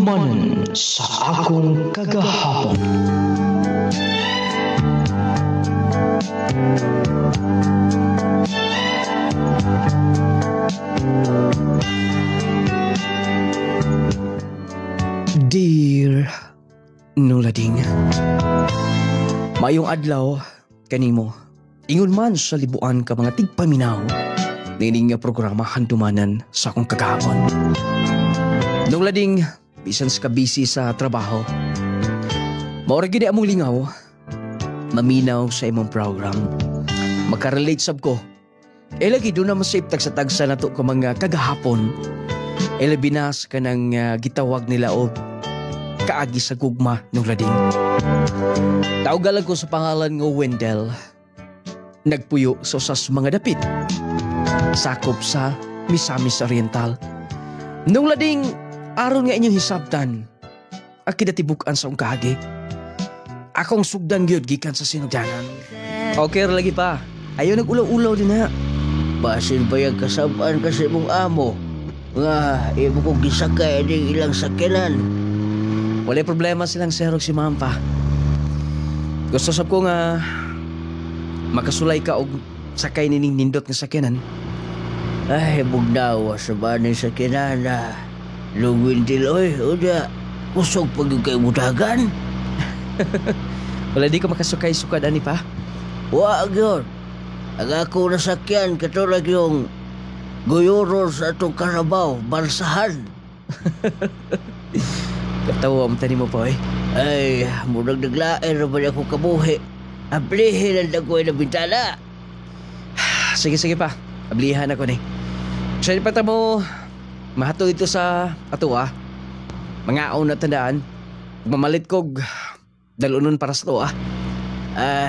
Handumanan sa akong kagahapon. Dear Nulading, mayong adlaw kanimo. Ingon man sa libuan ka mga tigpaminaw, nining nga programa handumanan sa akong kagahapon. Nulading, bisan ka busy sa trabaho, maura gid among lingaw, maminaw sa imong program. Makarelate sab ko. Lagi doon na masip tagsa-tagsa na to ka mga kagahapon. Binas ka ng gitawag nila o kaagi sa gugma ng lading. Taugalan ko sa pangalan ng Wendell. Nagpuyo sa usas mga dapit. Sakop sa Misamis Oriental. Nung lading, aron nga inyong hisabtan. Akidatibuk-an sa kaagi. Akong sugdan gyud gikan sa sinugdanan. Okay, lagi pa. Ayaw nag-ulaw-ulaw din na. Basin ba yung kasabaan kasi mong amo? Nga, ibo kong gisakay ng ilang sakyanan. Wala problema silang serog si Mampa. Gusto sab ko nga makasulay ka og sakay nining nindot nga sakyanan. Ay, bugnawa sa banay sakyanan na lugwin tiloy. O da, kusog pag yung kay budagan. Wala di ka makasukay-sukad ani pa? Wag yun. Ang ako nasakyan katulad yung guyuro sa atong karabaw, balsahan. Katawa mo tani mo pa eh. Ay, murag naglain na ba niya akong kabuhi? Ablihin ang dagoy na bintana. Sige pa, ablihan ako ni. Siya pa mo, mahato ito sa ato Mga na tandaan, mamalit kog dalunon para sa to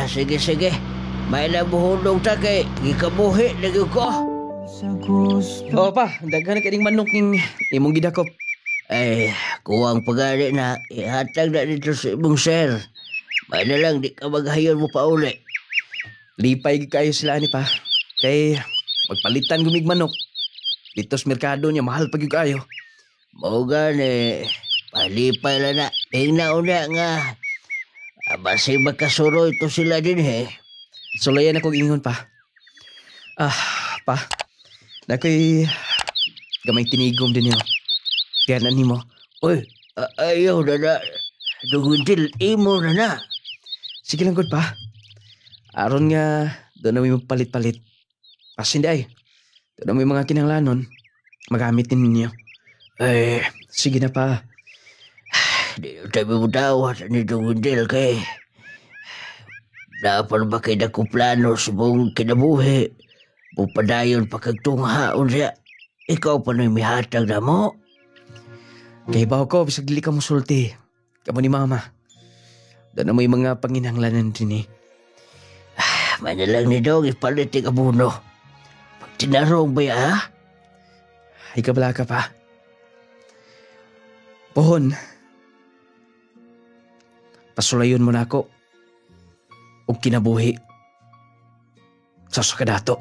Sige. May nabuhulong ta kay gikabuhi lagi ko. Pa, daghan ka ding manok ning imong gidakop. Ay, kuwang pagari na ihatag na dito sa imong sir. May na lang di ka maghayon mo pa uli. Lipay kayo sila ni pa. Kay magpalitan gumig manok. Dito sa merkado niya mahal pag kayo. Mao gani, palipay lang na. Tingnan na nga. Basi magkasuro ito sila din Sulayan akong ingon pa. Pa. Nakoy gamay tinigom din yun. Kaya na mo. Uy, ayaw na. Duguntil, imo na. Sige lang, good pa. Aron nga, doon na may magpalit-palit. Pasin ay. Doon na may mga kinanglanon. Magamit din ninyo. Sige na pa. Di tayo mo dawat ni Duguntil kay dapat ba kayo na plano sa mong kinabuhi? Pupadayon pa kagtunghaon siya. Ikaw pa na mihatag na mo. Kay baw ko, bisag dili ka musulti. Kamo ni mama. Doon na may mga panginanglanan din May nalang ni Dong ipalit yung abuno. Pag tinarong ba Ay kabala ka pa. Pohon. Pasulayon mo na ako. O kinabuhi sa sakadato.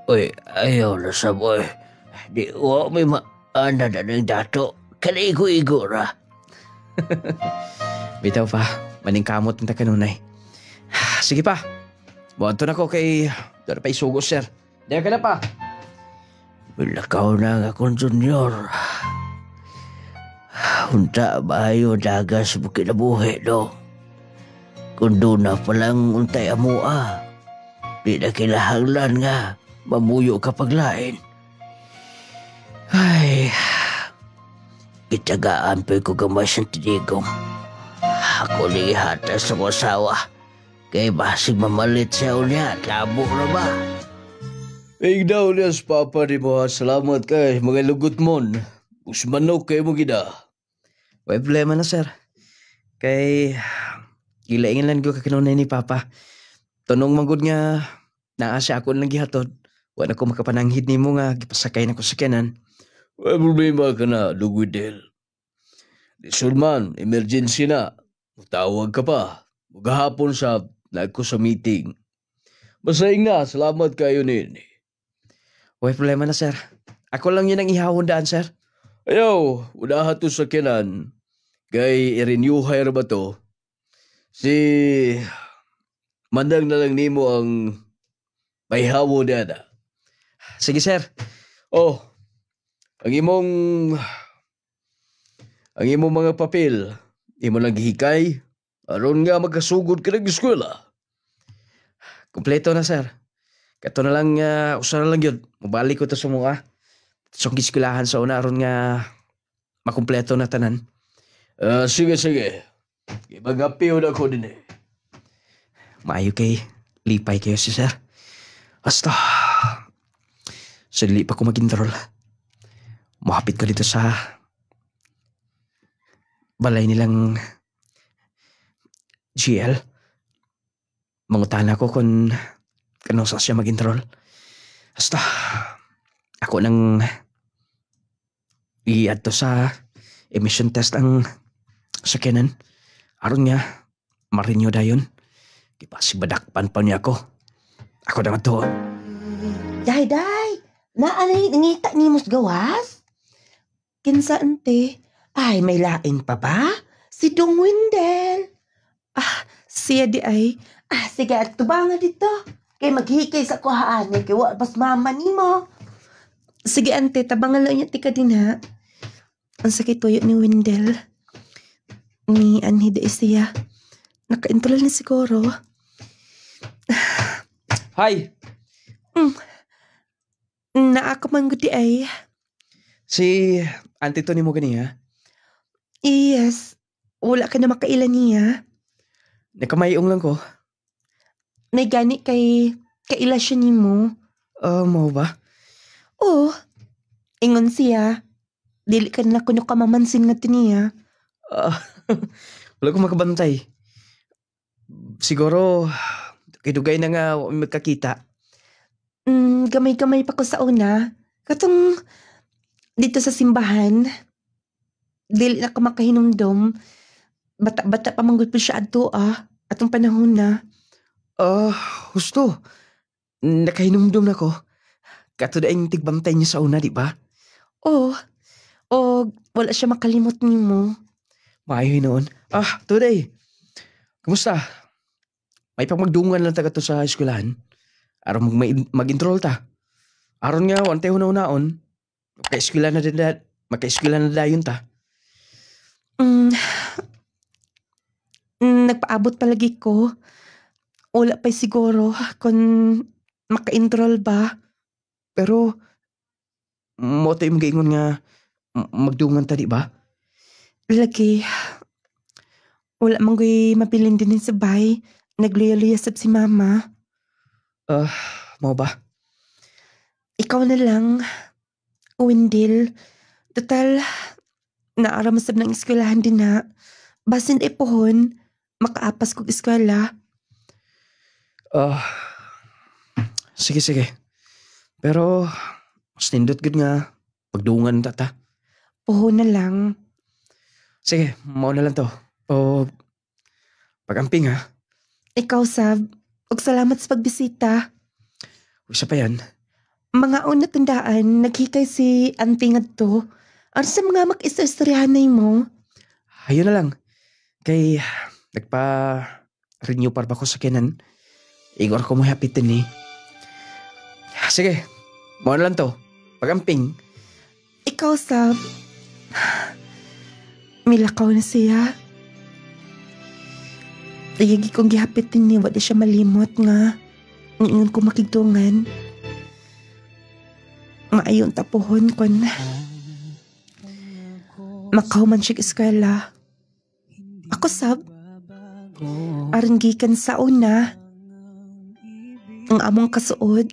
Uy, ayaw na sa boy. Di ko may maana na ng dato. Kaligo-igo ra. Bitaw pa, maning kamot ng takanunay. Sige pa, buwanto na ko kay doon pa isugo, sir. Diyan ka na pa. Lakaw na nga kong junior. Unta bayo dagas mo kinabuhi, no? Kung doon na palang untay amo di na kilahanglan nga mamuyo ka paglain. Ay, kitagaan pa ko gamay sa tinigong. Ako lihata sa asawa. Kay basig mamalit siya unya, labo na ba? Daw niya sa papa ni mo. Salamat kay mga lugot mon. Usmanok kay mo gida. May problema na, sir. Kay gilaingan lang ko kakinunay ni Papa. Tunong manggod nga, naasya ako lang gihatod. Wala ko makapananghid ni mo nga, gipasakay na ko sa kanan. May problema ka na, Lugwidel. Sulman, emergency na. Tawag ka pa. Maghapon sa nagko sa meeting. Masaing na, salamat kayo nin. May problema na, sir. Ako lang yun ang ihawandaan, sir. Ayaw, unahan to sa kanan. Kay i-renew hire ba to? Si Mandang na lang nimo ang bayhawo dada. Sige, sir. Oh, ang imong mga papel, imo lang gihikay, aron nga magkasugod ka ng eskwela. Kompleto na, sir. Kato na lang, usa na lang yun. Mabalik ko to sa mga. So, giskulahan sa una, aron nga makumpleto na tanan. Sige. Ibagapiw na ko din eh. Maayo kay lipay kayo si sir. Basta, so dili pa ko mag-enroll. Mahapit ko dito sa balay nilang GL. Mangutan ako kung kanong sa siya mag-enroll. Basta, ako nang i-add to sa emission test ang sakyanan. Aron nga, marinyo dayon. Di ba si badakpan pa niya ako. Ako na nga to. Day, naanay nangita ni mos gawas? Kinsa ante? Ay, may lain pa ba? Si Dong Windel. Siya di ay. Sige, at tubangan dito. Kay maghikay sa kuhaan. Kay wa pas mama ni mo. Sige, ante, tabangan lang niya tika din ha. Ang sakit tuyo ni Windel. Ni anhi di siya. Naka-enroll na siguro. Hi! Naaka man gudi ay. Si auntie to ni mo gani ha? Yes. Wala ka na makailan niya. Nakamayong lang ko. May gani kay kaila siya ni mo. Mo ba? Oo. Ingon siya. Dili ka na kuno ka mamansin nga niya. Wala ko makabantay. Siguro, kidugay na nga magkakita. Gamay-gamay pa ko sa una. Katong dito sa simbahan. Dili na ka makahinumdom. Bata-bata pa manggod pa siya ato atong panahon na. Gusto. Nakahinumdum na ko. Kato daing tigbantay niya sa una, di ba? Oo. O wala siya makalimot ni mo. Maayo noon. Today. Kumusta? May pagmagdungan lang taga to sa eskwelahan. Aron mag-enroll ta. Aron nga, wante una-unaon. Maka-eskwela na dayon ta. Nagpaabot palagi ko. Wala pa siguro kung maka-enroll ba. Pero, mo tayo mag-ingon nga magdungan ta, di ba? Lagi. Wala manggoy mabilin din sa bay. Nagluya-luya sab si mama. Mo ba? Ikaw na lang. Windil. Total, naaramasab ng eskwelahan din na. Basin ipohon, makaapas kong eskwela. Sige. Pero, mas nindot gud nga pagdungan ta. Pohon na lang. Sige, mao na lang to. O, pag-amping ha. Ikaw, Sab. Og salamat sa pagbisita. Isa pa yan. Mga una tandaan, naghikay si auntie ngadto. Ano sa mga mag-istoryahanay mo? Ayun na lang. Kay, nagpa-renew par ba ko sa kinan. Igor ko mo hapitin eh. Sige, mao na lang to. Pag-amping. Ikaw, Sab. Milakaw na siya. Tayagi kong gihapitin ni wala siya malimot nga. Ingon ko makigtungan. Maayon tapuhon kon. Makahuman siya eskwela. Ako, Sab. Aron gikan sa una. Ang among kasuod.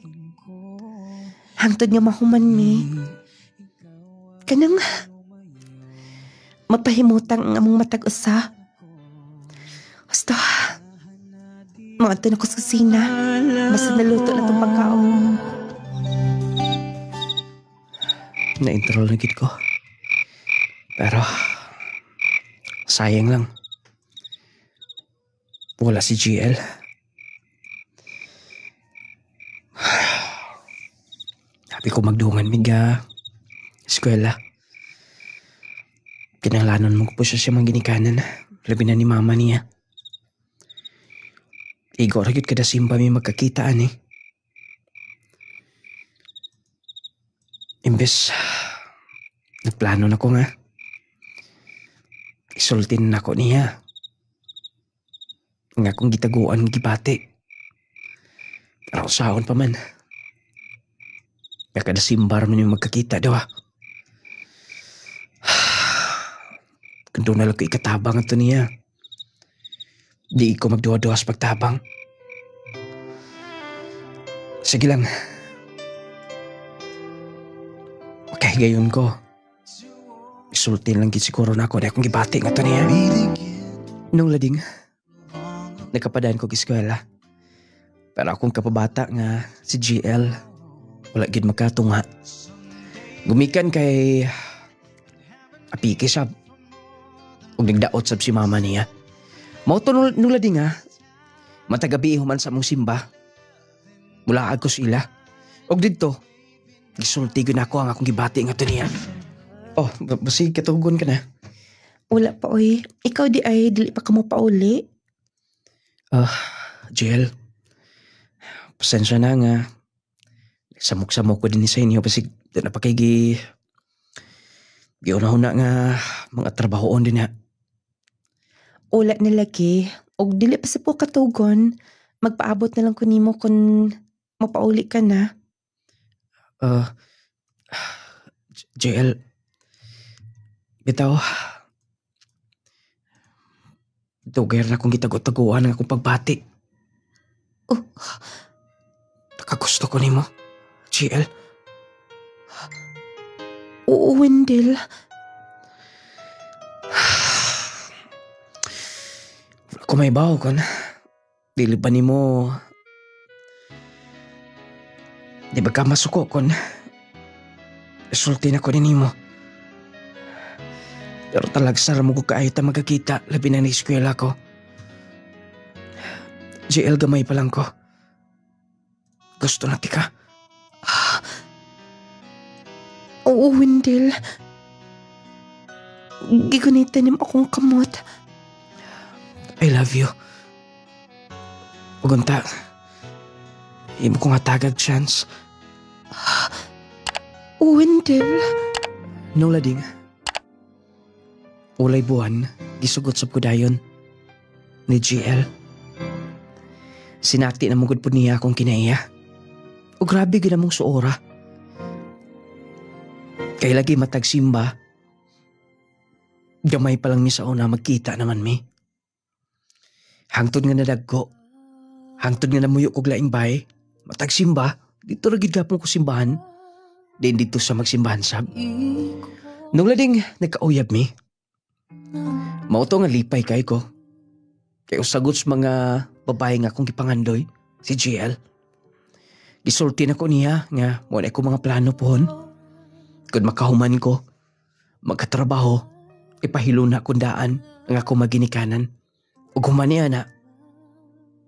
Hangtod nga mahuman mi. Kanang mapahimutang ang among matag usa. Basta, mga ito na ko sa kusina. Basta naluto na itong pagkaon. Na-enroll na gid ko. Pero, sayang lang. Wala si GL. Sabi ko magdungan miga eskwela. Kinahanglanon mo po siya mga ginikanan. Labi na ni mama niya. Igo ra gyud kada simba mi magkakitaan eh. Imbes nagplano na ko nga. Isultin na ko niya. Nga kung gitaguan gibati. Pero sahon pa man. Kaya kada simbar man yung magkakita daw. Kung doon na lang ko ikatabang ito niya. Di ko magduwa-duwas pagtabang. Sige lang. Makahigayon ko. Isultin lang gid siguro na ako na akong gibati nga ito niya. Nung lading, nakapadaan ko kiskwela. Pero akong kapabata nga si GL, wala gid makatunga. Gumikan kay apiki sab. Ug nagdaot sab si mama niya. Mao to nung lading nga, matagabi human sa mong simba. Mula ko sila. Og didto, gisulti gyud ako ang akong gibati nga to niya. Oh, basi katugon ka na. Wala pa, oy. Ikaw di ay dili pa kamo pauli. GL, pasensya na nga. Samok-samok ko din sa inyo kasi doon na pa kay giuna-una nga mga trabahoon din ha. Wala na lagi. Og dili pa sa po katugon. Magpaabot na lang ko nimo kung mapauli ka na. JL, bitaw, dugay na akong gitago-taguan ang akong pagbati. Oh, Nakagusto ko nimo, JL. oo, Wendell. Kung may bawo kon, dili ba nimo, di ba ka masuko kon, isulti na ko nimo. Pero talagsar mo ko kaayo ta magkakita, labi na na eskwela ko. JL, gamay pa lang ko. Gusto na tika. Oo, Wendell. Gigunitan niyo akong kamot. I love you. Ugunta, imo ko nga tagag chance. Wendell. Nung lading, ulay buwan, gisugot sa kudayon ni GL. Sinati na mugod po niya akong kinaiya. O grabe gina mong suora. Kaya lagi matagsimba, gamay pa lang mi sa una magkita naman mi. Hangtod nga nadagko, hangtod nga namuyo kog laing bay, matagsimba, dito ragid gapon ko simbahan, din dito sa magsimbahan sab. Nung lading nagkauyab mi, mauto nga lipay kay ko. Kaya usagot sa mga babae nga akong gipangandoy, si GL. Gisulti na ko niya nga muna ko mga plano pohon. Kung makahuman ko, magkatrabaho, ipahilo na kundaan ang ako maginikanan. O gumaniya na,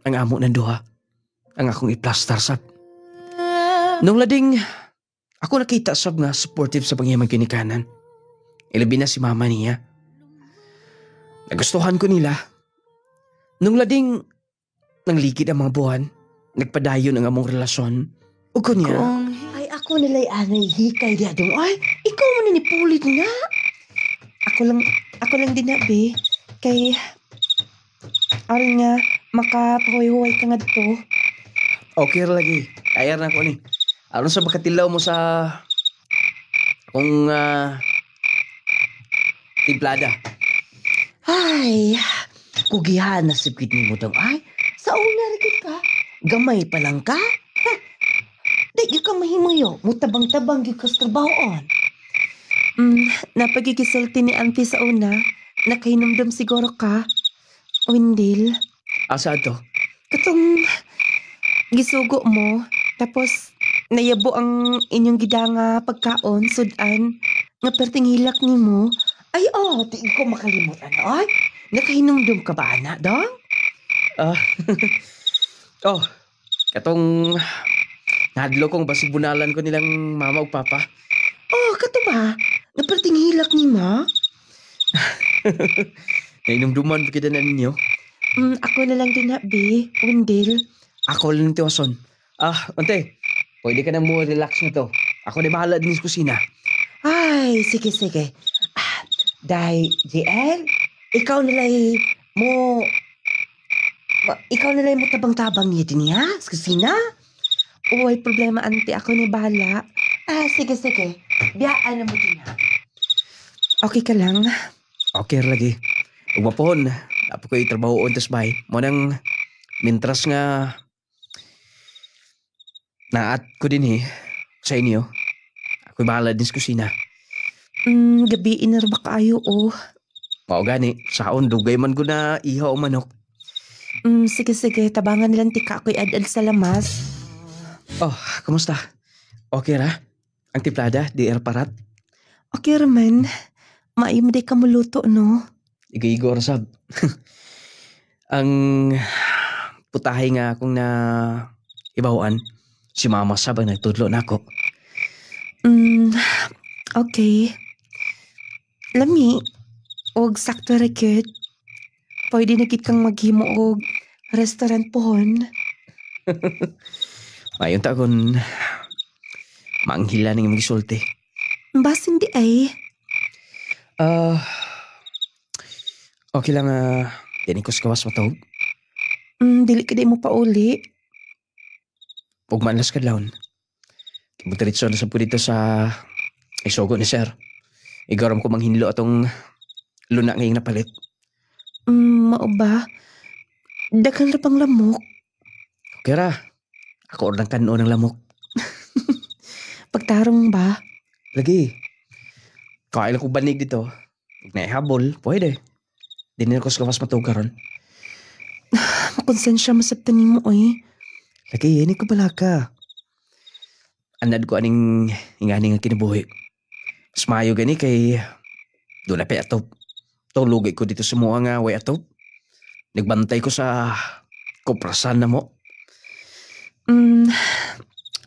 ang amo ng duha, ang akong iplastar sab. Nung lading, ako nakita sab nga supportive sa pangyayang maginikanan. Ilabi na si mama niya. Nagustuhan ko nila. Nung lading, nangligid ang mga buwan, nagpadayon ang among relasyon. O kunya, Ay, ako nilay anay hikay di adong. Ay, ikaw mo ninipulit nga. Ako lang din na, be. Kay, aron nga, makapahuy-huway ka nga dito. okay ra lagi. Kaya na ko ni. Aron sa makatilaw mo sa akong timplada. Ay, kugihan na sipkit ni mo daw. Ay, sa una rin ka. Gamay pa lang ka. Ha? Di ka mahimuyo. Mutabang-tabang yung kas trabahoon. Napagigisulti ni auntie sa una. Nakahinumdum siguro ka. Wendell. Asa to? Katong gisugo mo. Tapos, nayabo ang inyong gidanga pagkaon, sudan. Nga perting hilak ni mo. Ay, di ko makalimutan. Ay, nakahinumdum ka ba, anak, dong? Katong nadlo kong basig bunalan ko nilang mama o papa. Kato ba? Naperting hilak ni ma? Nainumduman pa kita na ninyo. Ako na lang din habi, Wendell. Ako lang tiwason. Ante, pwede ka nang mo relax na to. Ako na bahala din sa kusina. Ay, sige. Day, JL, ikaw nalay mo tabang-tabang niya din ha? Sa kusina? Uy, problema ante, ako ni bahala. Sige. Biyaan na mo din ha? Okay ka lang? Okay lagi. Ug mapon, apo ko itrabaho on tas bay. Mo nang mintras nga naat ko din sa inyo. Ako'y bahala din sa kusina. Gabi na ba kayo Mao gani, saon dugay man ko na ihaw o manok. Sige, tabangan nilang tika ako'y ad-ad sa lamas. Kumusta? Okay ra? Ang tiplada, di parat? Okay raman. Maayos ka muluto, no? Igor sab. Ang putahe nga akong na ibawan, si mama sab ang nagtudlo na ako. Okay. Lami, og sakto ra gyud. Pwede na gid kang maghimo og restaurant pohon. Mayon ta kon manghila ning magisulti. Basin di ay. Okay lang dini ko sa kawas matawag. Dili ka di mo pauli. Ug manlas kadlawon. Kibudiretso na sa po dito sa isogo ni sir. Igaram ko manghinlo atong luna ngayong napalit. Mao ba? Daghang ra pang lamok. Okay ra. Ako ordang kanon ng lamok. Pagtarong ba? Lagi. Kailan ko banig dito. Naihabol, pwede. Dinner ko sa kawas matawag karon. Makonsensya masabtan ni mo Lagi, hindi ko bala ka. Anad ko aning inganing ang kinabuhi. Mas mayo gani kay doon na pa atop. Tulugay ko dito sa mga nga way atop. Nagbantay ko sa kuprasan na mo.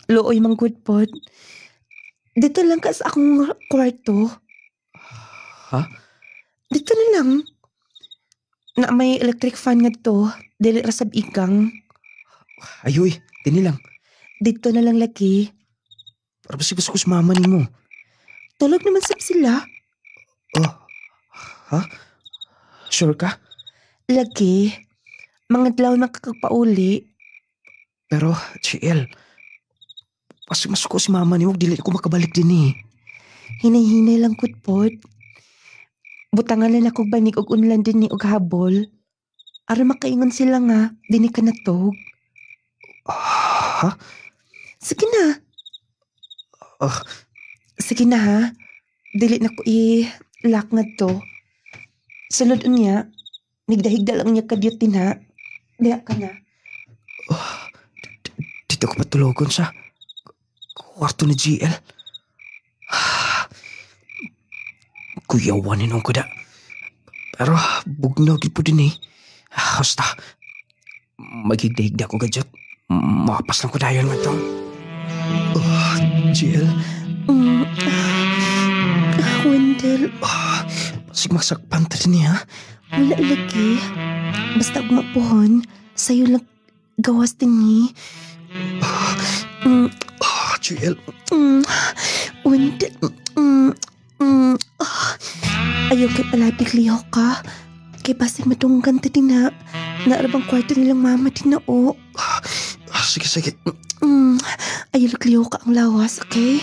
Looy mang good pod. Dito lang ka sa akong kwarto. Ha? Dito na lang. Na may electric fan nga to. Dili ra sab ikang. Ayoy, dini lang. Dito na lang lagi. Para ba gusto ko sa mama ni mo? Tulog naman sab sila. Ha? Sure ka? Lagi. Mga adlaw na kakagpauli. Pero, GL, kasi masuko si mama ni mo, dili ko makabalik din Hinay-hinay lang kutpod. Butangan lang ako banig og unlan din ni og habol. Aron makaingon sila nga, dini ka natog. Ha? Sige na. Sige na ha. Dili na ko i-lock nga to. Sulod unya, nigdahigda lang niya kadyot din ha. Diya ka na. Dito ko patulogon sa kwarto ni GL. Kuyawanin ko da. Pero bugnog po din Basta, magigdahigda ko gadyot. Mapas lang ko dayon nga to. GL. Wendell. Masig magsakpan ta din Wala lagi. Basta umapuhon, sa'yo lang gawas din GL. Wendell. Ayaw kay palabig liho ka. Kay basig madunggan ta din na. Naarabang kwarto nilang mama din na Sige. Ayaw liho ka ang lawas, okay?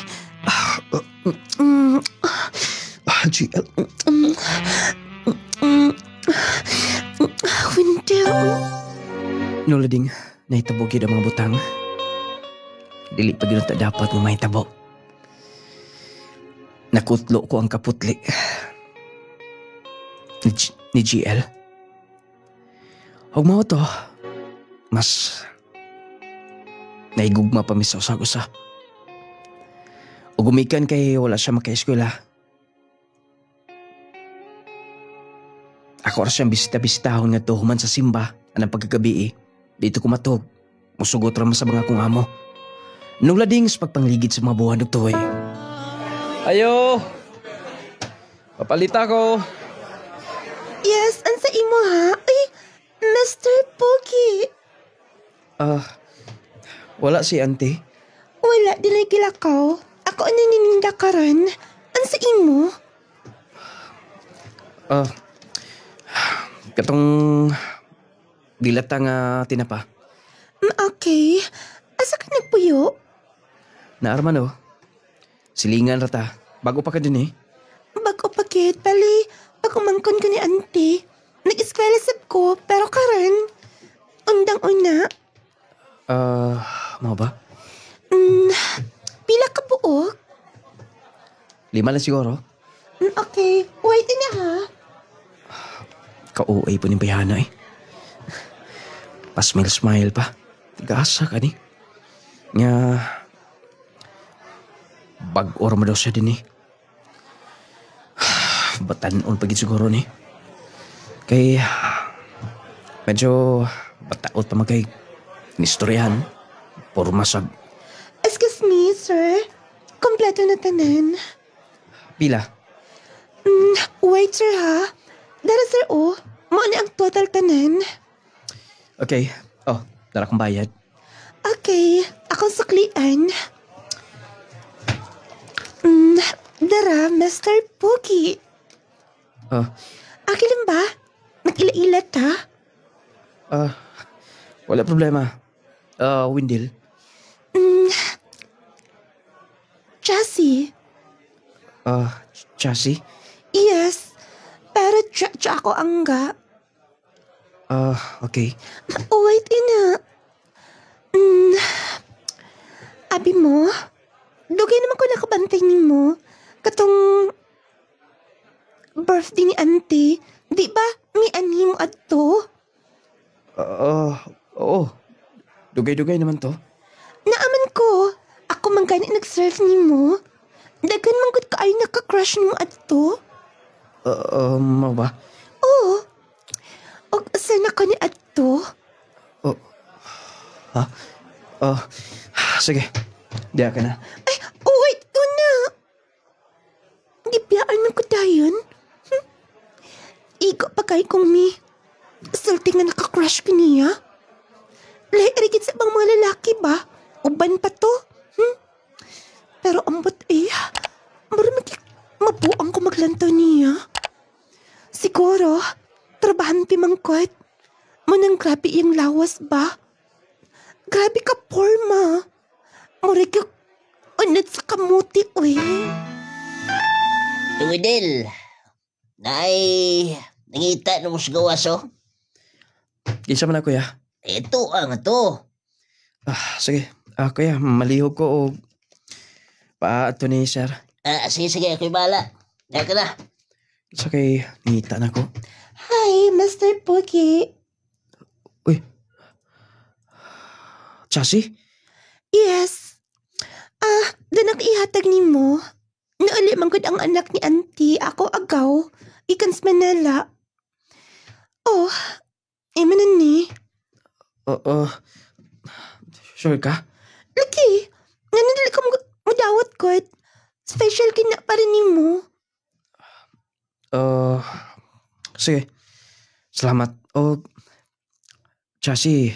GL. Wendell. Nulading, nahitabog yun ang mga butang. Dili pa gano'n ta dapat mo mahitabo. Nakutlo ko ang kaputli. Ni GL. Huwag mo to. Mas naigugma pa mi sa usag-usa. O gumikan kay wala siya maka-eskwela. Ako rin siyang bisita-bisitahon nga to human sa simba anang pagkagabi Dito ko matog. Musugot raman sa mga kong amo. Nung lading sa pagpangligid sa mga buwan to eh. Ayo! Papalita ko! Yes, ansa imo ha? Ay, Mr. Pogi. Wala si auntie. Wala, dinay kilakaw. Ako ang nanininda karon. Ansa imo? Katong dilata nga tinapa. Okay. Asa ka nagpuyo? Naarman oh. Silingan rata. Bago pa ka din eh. Bago pa kit, bali, pagkumangkon ko ni auntie. Nag-eskwela sab ko, pero karon undang-una. Mau ba? Pila ka buok? 5 lang siguro. Okay, wait na ha. Ka-OA po ni Bayana eh. Pasmile-smile pa. Tigasa ka ni. Nga... Bag-or mo daw siya din eh. Batanon pagit siguro ni. Kay... Medyo... Bataot pa magkay... Nistoryahan. Puro masag. Excuse me, sir. Kompleto na tanan. Pila? Wait, sir ha. Dara, sir, oh. Mauna ang total tanan. Okay. Oh, dara kong bayad. Okay, akong suklian. Dara, Mr. Pogi. Okay lang ba? Nag-ila-ilat ha? Wala problema. Windil. Chassis. Chassis? Yes. Pero ako ang ga. Okay. Oh, wait, ina. Abi mo, dugay naman ko nakabantay ni mo. Katong birthday ni auntie. Di ba, may anhi mo adto? Oo. Dugay-dugay naman to. Naaman ko, ako man gani nag-serve ni mo. Dagan man gud ka ay naka-crush ni mo adto. Mau ba? Oo. Og sana ka ni adto. Sige. Diya ka na. Ay, oh wait, una. Gibiyaan man ko dayon. Igo pa kay kong mi. Sulti nga naka-crush ka niya. Lahi sa bang mga lalaki ba? Uban pa to? Pero ambot mabuang ko maglantaw niya. Siguro, trabahan pi mangkot. Manang grabe yung lawas ba? Grabe ka porma. Murag yung unad sa kamuti, uy. Windel, nangita na mo sa gawas, oh. Kinsa man na, kuya? Ito ang to. Sige. Kuya, malihog ko o paato ni sir. Sige, ako'y bala. Dahil ka na. Sa kay nangita na ko. Hi, Mr. Pogi. Uy. Chassis? Yes. Doon ihatag ni mo. Nauli manggod ang anak ni auntie. Ako agaw. Ikans Manila. Oh, manan ni. Sure ka? Laki, nga nadali ka madawat ko. Special kina pa rin ni mo. Sige. Salamat. Chassis,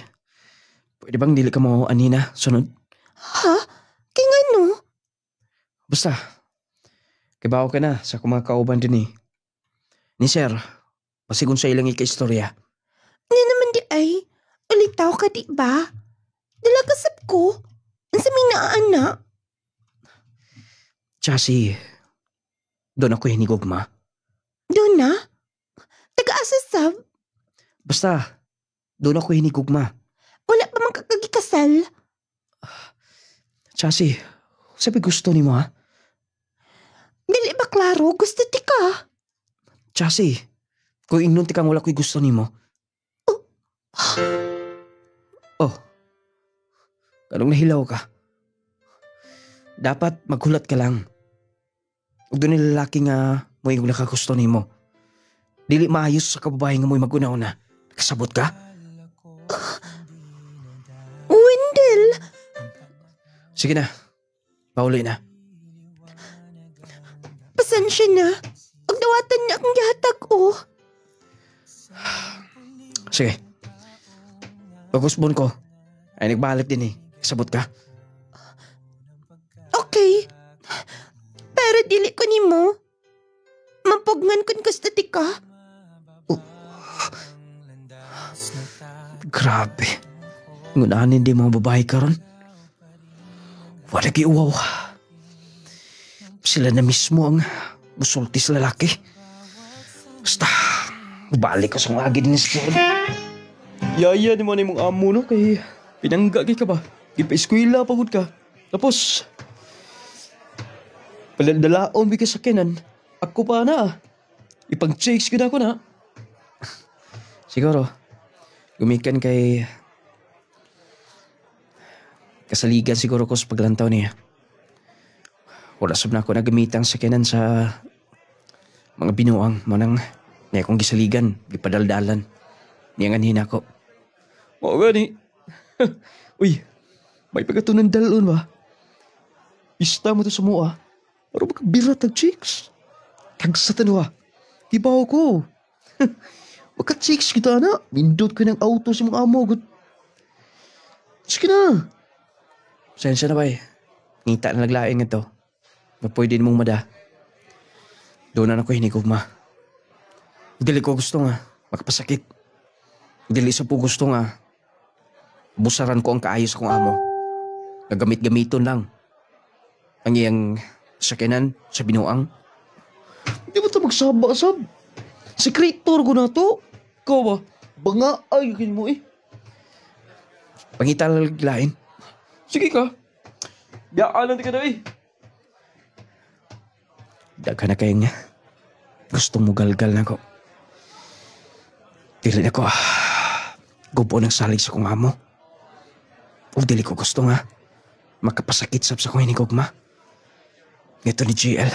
pwede bang dili ka mo anina, sunod? Ha? Kaya nga no? Basta, kibaw ka na sa kumakauban din eh. Ni sir, pasigun sa ilang ika-istorya. Nga naman di ay, ulitaw ka di ba? Dalagasap ko, ang sa may naana. Chassis, doon ako hinigugma. Doon na? Taga-asasab? Basta, doon ako hinigugma. Wala pa mang kakagikasal? Chassis, sabi gusto ni mo ha? Dili ba klaro? Gusto ti ka? Chassis, kung ingnon ti kang wala ko'y gusto ni mo. Kanong nahilaw ka? Dapat maghulat ka lang. Huwag doon yung lalaki nga mo yung nakagusto ni mo. Dili maayos sa kababae nga mo'y mag-una-una. Kasabot ka? Wendell! Sige na. Pauli na. Pasensya na. Ang dawatan niya akong gihatag, oh. Sige. Pag-usbon ko, ay nagbalik din eh. Sabot ka. Okay. Pero dili ko nimo. Mapugngan kun gusto ti ka. Grabe. Ngunahan hindi mga babae karon. Wala giuwaw. Sila na mismo ang busulti sa lalaki. Basta, balik ko sa mga agad ni Steve. Yaya ni mo na mong amo no kay pinangga ka ba? Ipa-eskwela pagod ka. Tapos, palandalaon bigay sa kinan. Ako pa na. Ipang-chase ko na ako na. Siguro, gumikan kay kasaligan siguro ko sa paglantaw niya. Wala sab na ako nagamitang sakinan sa mga binuang manang niya akong gisaligan, gipadaldalan. Niya nga hina ko. Oo gani. Uy, may pagkatunan dalon ba? Ista mo to sa mua. Para magkabirat ang chicks. Kag sa tanwa, kibaw ko. Magka-chicks kita na. Mindot ko ng auto sa mga amo. Sige na. Sensya na ba eh. Ngita na naglaing ito. Pwede mong mada. Doon na ako hinigugma. Dili ko gusto nga. Makapasakit. Dili sa po gusto nga. Busaran ko ang kaayos akong amo. Nagamit-gamiton lang. Ang iyang sakinan sa binuang. Hindi mo ito magsaba-sab. Sekretor ko na to. Ikaw ba? Banga ay mo eh. Pangita lang lain. Sige ka. Yaalan ka na eh. Daga na kayong gustong mo galgal na ko. Dili na ko gubo ng salig sa kong amo. O dili ko gusto nga makapasakit sab sa kong hinigugma. Ito ni GL.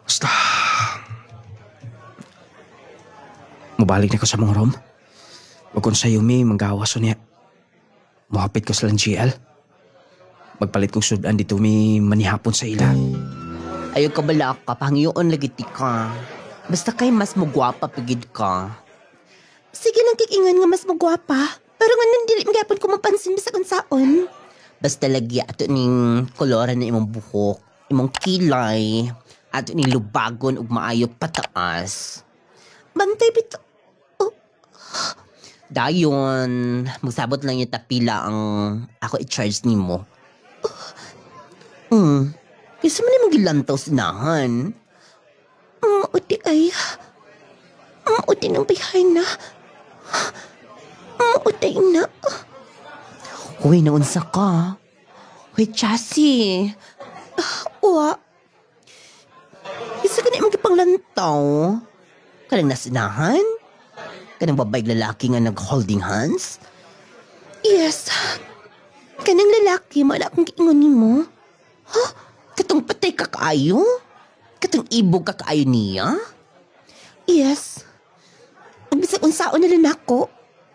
Basta mabalik na ko sa mga room. Wag kong sayo mi manggawas niya. Muhapit ko silang GL. Magpalit kong sudan dito mi manihapon sa ila. Ayaw ka bala ka, pangyoon lagi ti ka. Basta kay mas magwapa pagid ka. Sige lang kikingan nga mas magwapa. Pero nga nandili magapon ko mapansin sa unsaon. Basta lagi ato ning kolora na imong buhok, imong kilay, ato ning lubagon ug maayo pataas. Bantay bito. Oh. Dayon, magsabot lang yung tapila ang ako i-charge nimo. Kasi man yung gilantaw sinahan. Mauti ay. Mauti ng bihay na. Mauti na. Huwag naunsa ka. Huwag chasi. Uwa. Isa ka na yung magipanglantaw. Kanang nasinahan? Kanang babayg lalaki nga nag-holding hands? Yes. Kanang lalaki, mala akong kiingon mo. Huh? Katong patay ka kaayo? Katong ibog ka kaayo niya? Yes. Ang bisag unsaon na lang ako.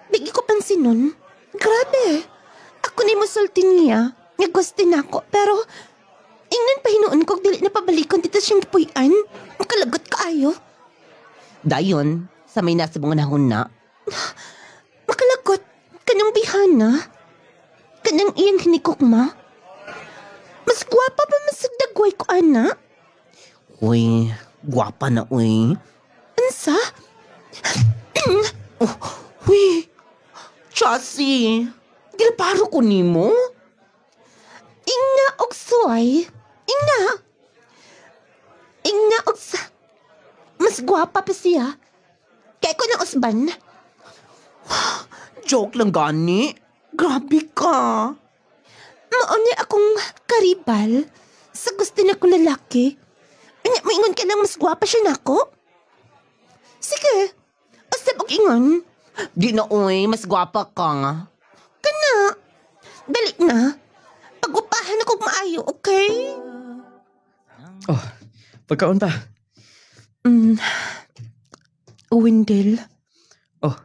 Bigi ko pansin nun. Grabe. Ako na yung musulti niya. Nagwastin ako. Pero, ingnan pa hinuon ko dili na pabalikon dito siyang gipuyan. Ang kalagot kaayo. Dayon, sa may nasa mga nahon na. Makalagot. Kanang bihana. Kanang iyang hinikukma. Mas gwapa pa masagdagway ko, ana. Uy, gwapa na, uy. Ansa? Uy, Chasi, gilparo ko nimo. Ingna og suway. Ingna og sa... Mas gwapa pa siya. Kaya ko ng usban. Joke lang gani. Grabe ka. Mauni akong karibal sa gusto na kong lalaki. Maingon ka lang mas gwapa siya nako. Sige, asap og ingon. Di na uy, mas gwapa ka nga. Kana, dali na. Pag-upahan ako maayo, okay? Oh, pagkaon pa. Wendell. Oh,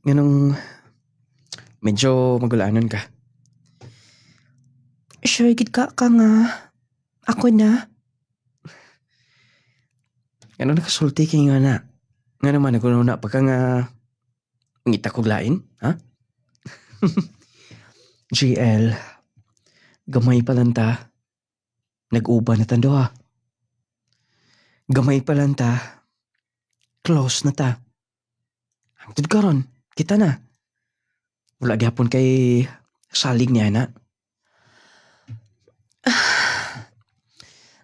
ganong medyo magulaanon ka. Sure, gid ka nga. Ako na. Ganong nakasulti kayo nga na. Nga naman, ako na pagka nga ngita kog lain, ha? GL, gamay pa lang ta. Nag-uba na tando ha. Gamay pa lang ta. Close na ta. Hangtod karon, kita na. Wala gyapon kay salig niya na.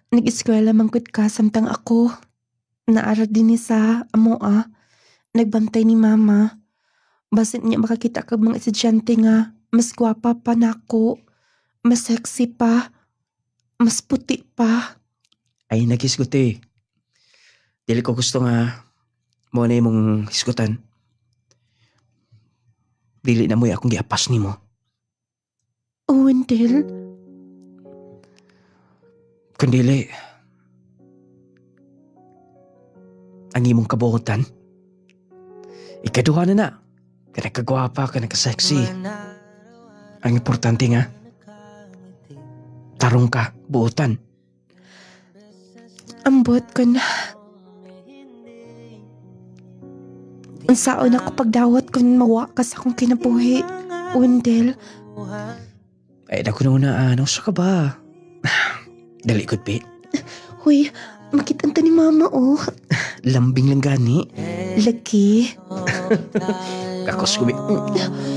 Nag-eskwela mangkut ka samtang ako. Naara din ni sa amoa. Nagbantay ni mama. Basit niya makakita ka mga estudyante nga. Mas gwapa pa nako. Mas sexy pa. Mas puti pa. Ay, nag-isguti. Dili ko gusto nga mo na imong isgutan. Dili na mo'y akong giapas ni mo. Oh, Wendell. Kundili, ang imong kabuotan. Ikaduha na na. Kanagkagwapa, kanagka-sexy. Ang importante nga, tarong ka, buotan. Ambot ko na. Unsaon ako pagdawat kung mawa ka sa akong kinabuhi, Wendell. Ay, naku na ano sa ka ba? Dali ko, Pi. Huy, makitanta ni mama, oh. Lambing lang gani. Laki. Kakos ko, Pi.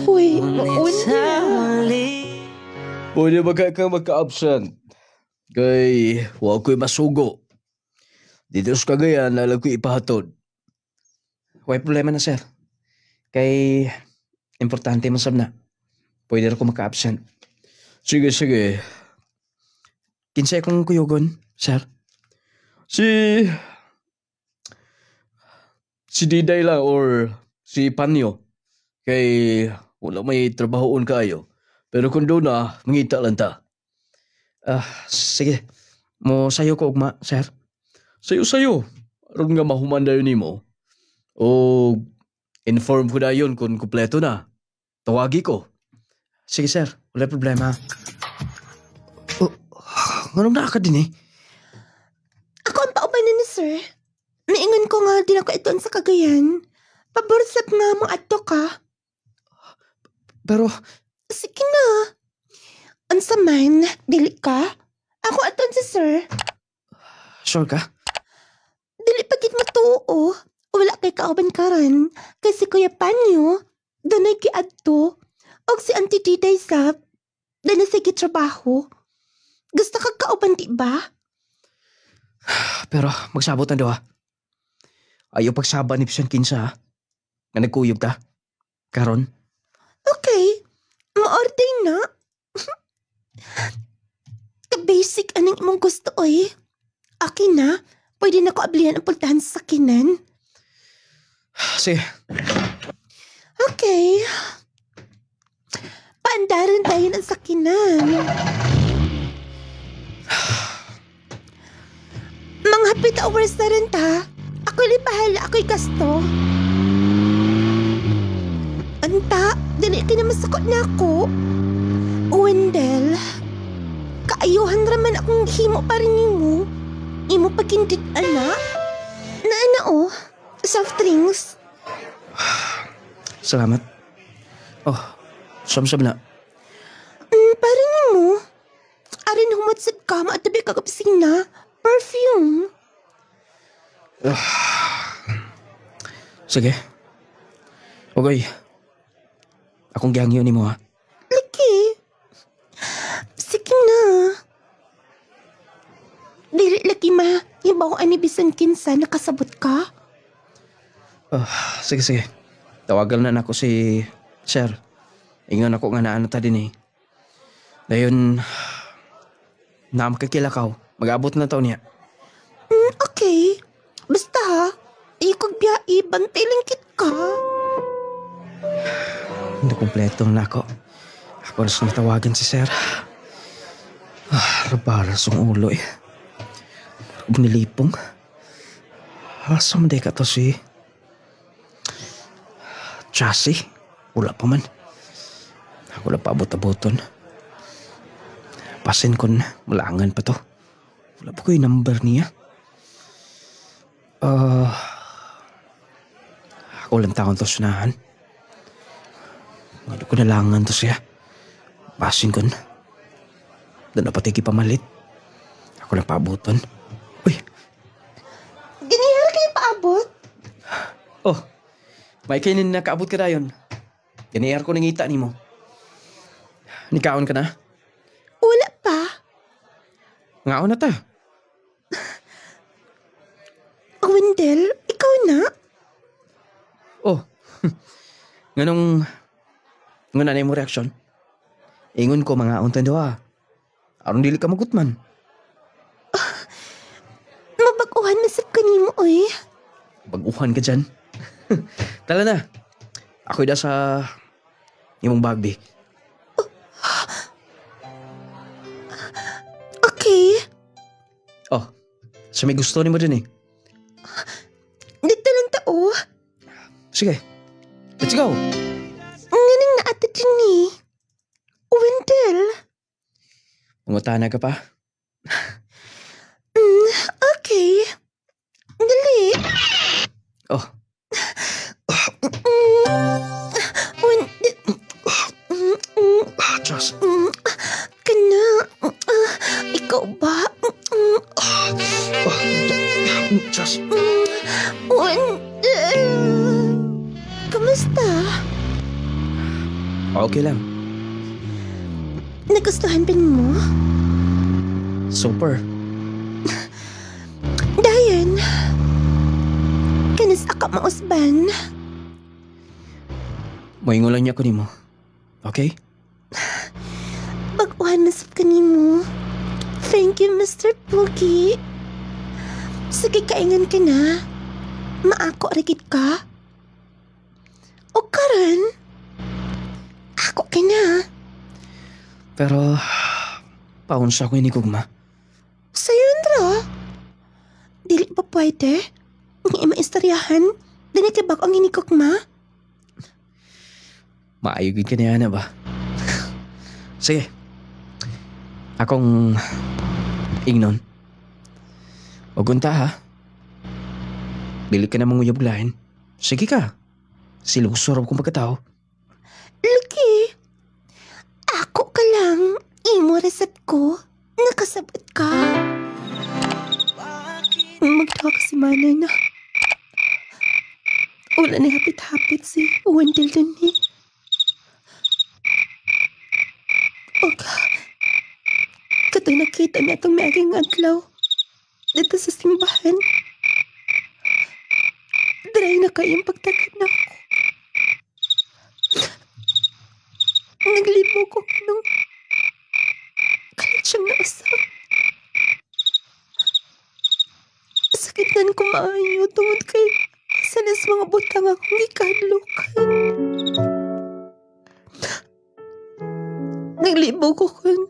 Huy, Wendell. Pwede ba kang magka-absent? Kay, huwag ko'y masugo. Dito sa Cagayan, nalang ko'y ipahatod. Huwag problema na, sir. Kay, importante mo sab na. Pwede rin ko maka-absent. Sige, sige. Kinsay kong kuyugon, sir? Si Diday lang or si Panyo. Kay wala may trabahoon kayo. Pero kung doon na, mangita lang ta. Sige. Mo sayo ko, ugma, sir. Sayo-sayo. Aron nga mahuman dayon nimo. O inform ko na yun kung kumpleto na. Tawagi ko. Sige, sir. Wala problema. Anong nakaka din eh? Ako ang pauban na ni sir. Naingon ko nga din ako itoon sa Cagayan. Paborsap nga mo ato ka. Pero, Sige na. Unsa man, dili ka? Ako aton si sir. sure ka? Dili pagit matuo. Wala kay kauban karan. Kay si Kuya Panyo, danay kiadto. Og si Auntie Diday sab, danay sa gitrabaho. Gusto ka kauban di ba? Pero, magsabot na daw ha. Ayaw pagsaba ni Pisan Kinsa ha. Nga nagkuyog ka. Karon? Okay. Ma-order na. Ka-basic anong imong gusto oy. Akin na. Pwede na ko ablihan ang pultahan sa sakinan. Sige. Okay. Paandaran tayo ng sakinan. Mga happy hours na rin ta. Ako'y lipahala, ako'y gasto. Anta, dili ka na masakot na ako. Wendell, kaayuhan raman akong himo pa rin mo. Imo pagindit, anak. Na oh, soft drinks. Salamat. Oh, samsam na. Parin mo. Arin humatsad ka, maatabi ka kapsina. Perfume. Sige. Okay. Akong gihangyo ni mo ha. Laki. Sige na. Dili laki ma. Yung bawaan ni Bisan Kinsa nakasabot ka? Sige. Tawagan na ako si Sir. Ingon ako nga naano ta din eh. Dayon, namakakilakaw. Mag-abot na taon niya. Okay. Basta ha. Ikog biyai, bantay lang kit ka. Hindi kompleto na ako. Ako rin natawagan si Sir. Rabaras ang ulo eh. Bunilipong. Asam de ka to si Chassis. Wala pa man. Wala pa abot-aboton. Pasin kon malangan pa to. Wala pa ko yung number niya. Ako lang taon to sunahan. Hindi ko nalangan to siya. Basin ko na. Doon na pati pamalit. Ako lang paabuton. Uy, Ganihar kayo paabot? oh, may kainin na kaabot ka dayon. Ganihar ko nangita ni mo. Nikaon ka na? Wala pa. Ngaon na ta. Wendell, ikaw na? Oh, nganong na mo reaksyon? Ingon ko mga untan doa. Aron dili ka magutman. Mabaguhan masap ka ni mo, oy. Baguhan ka dyan. Tala na. Ako'y da sa imong bagbi. Okay. Oh, sa may gusto ni mo dun eh. Dito lang tao. Sige, let's go. Nganing na ate din eh. Wendell. Mungutana ka pa. Okay. Dali. Oh, Wendell. Diyos. Kana. Ikaw ba? Diyos. Wendell. Kamusta? Okay lang. Nagustuhan pa mo? Super. Dayan. Kanas ako mausban. Moingon lang niya ko ni mo. Okay? Baguhan nasap ka ni mo. Thank you, Mr. Pookie. Sige, kaingan ka na. Maako ragit ka. O karon, ako ka na. Pero, paunsa ko inikugma. Sayundra, dili pa pwede. Hindi maistoryahan. Dili ka bag ang inikukma. Maayugin ka niya na ba? Sige. Akong ingnon. Ugunta ha. Dili ka namang uyablahin. Sige ka. Silusor akong pagkatao. Lagi. Ako ka lang. Imo reset ko. Nakasabot ka. Magtawa ka si Manay na. Wala na hapit-hapit si Wendell dun eh. Okay. Kato'y nakita niya itong meaging adlaw. Dito sa simbahan. Dry na kayong pagtakad na ako. Naglibo ko nung kalit siyang nausap. Sakitan ko maayo tungod kay sanas mga butang akong ikadlukan. Naglibo ko kung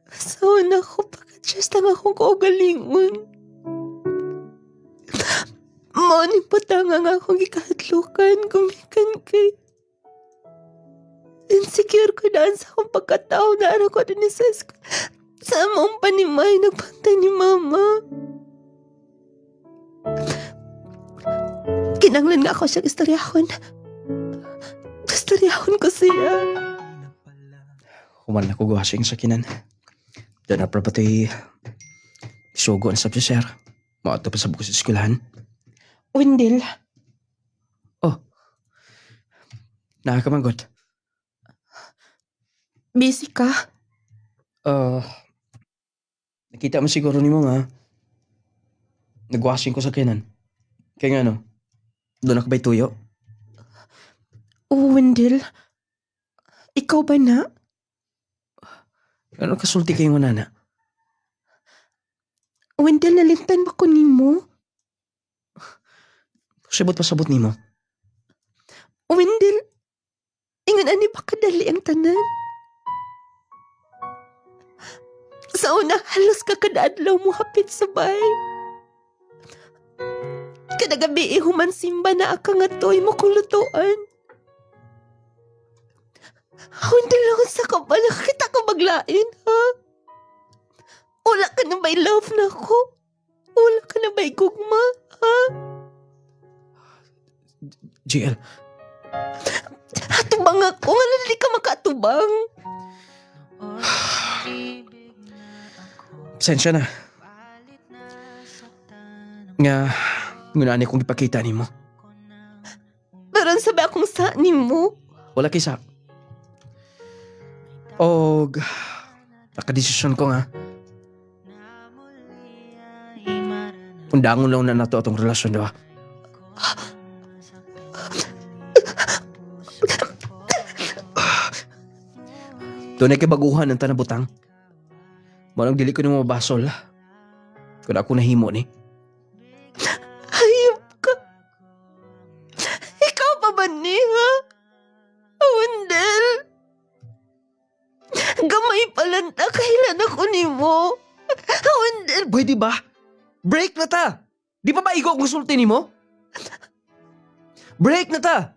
asawan ako pagka-just ang akong kaugalingon. Mauni butang ang akong ikadlukan gumikan kay insecure ko daan sa akong pagkatao na araw ko din sa school. Sa among panimay, nagpantay ni Mama. Kinanglan nga ako siyang istoryahon. Istoryahon ko siya. Human na ko guwasing sakinan. Doon na pati isugo na sa sir. Maato pa sa bukas sa eskwelahan. Wendell, Oh. Nakakamangot. busy ka? Nakita mo siguro ni mo nga. Nagwashing ko sa kinan. Kaya nga no, doon nakabay tuyo. Oh, Wendell. Ikaw ba na? Ano kasulti kayo nga nana? Wendell, nalintan ba ko ni mo? Sabot pa sabot ni mo. Wendell, ingon ani ba kadali ang tanan? Sa una, halos ka kadadlaw mo hapit sa bay. Kada gabi human simba na aka nga toy mo kong lutuan. Wendell, ako sa kapal, nakakita ko maglain, ha? Wala ka na ba'y love na ko? Wala ka na ba'y gugma, ha? JL, Atubang ako, nga na di ka makatubang. pasensya na. Nga, ngunani kong ipakita ni mo. Pero ang sabi akong sa ni mo. Wala kisa. Og, nakadesisyon ko nga. Undangon lang na nato atong relasyon, diba? Doon ay kibaguhan ng tanabutang. Manong dili ko nung mabasol. Kung ako nahimo ni. Hayop ka. Ikaw pa ba ni, ha? Wendell. Gamay palanta, kailan ako ni mo. Wendell. Pwede ba? Break na ta! Di pa ba ikaw kung sulti ni mo? Break na ta!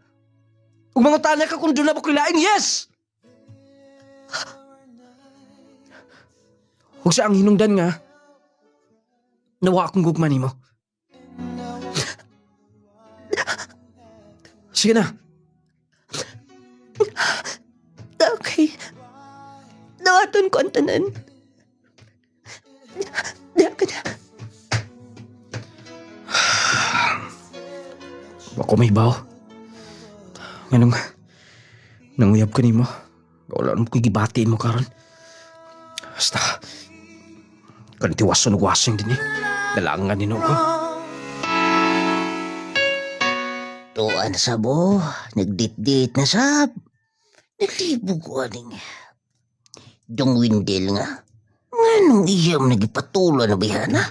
Kung mga tanya ka kung doon na ba kilaing, yes! Huwag sa ang hinungdan nga. Nawa akong gugma ni mo. Sige na. Okay. Nawaton ko ang tanan. Diya ka na. Ako may baw. Nganong nanguyab ka ni mo. Wala naman ko'y gibatiin mo karon. Basta, kantiwas sunugwasing din eh. Dalangan ni ko. Tuan sa mo, nagdit-dit na sab. Naglibog ko aning. Dong Wendell nga. Nganong iyam nagipatulo na bihana?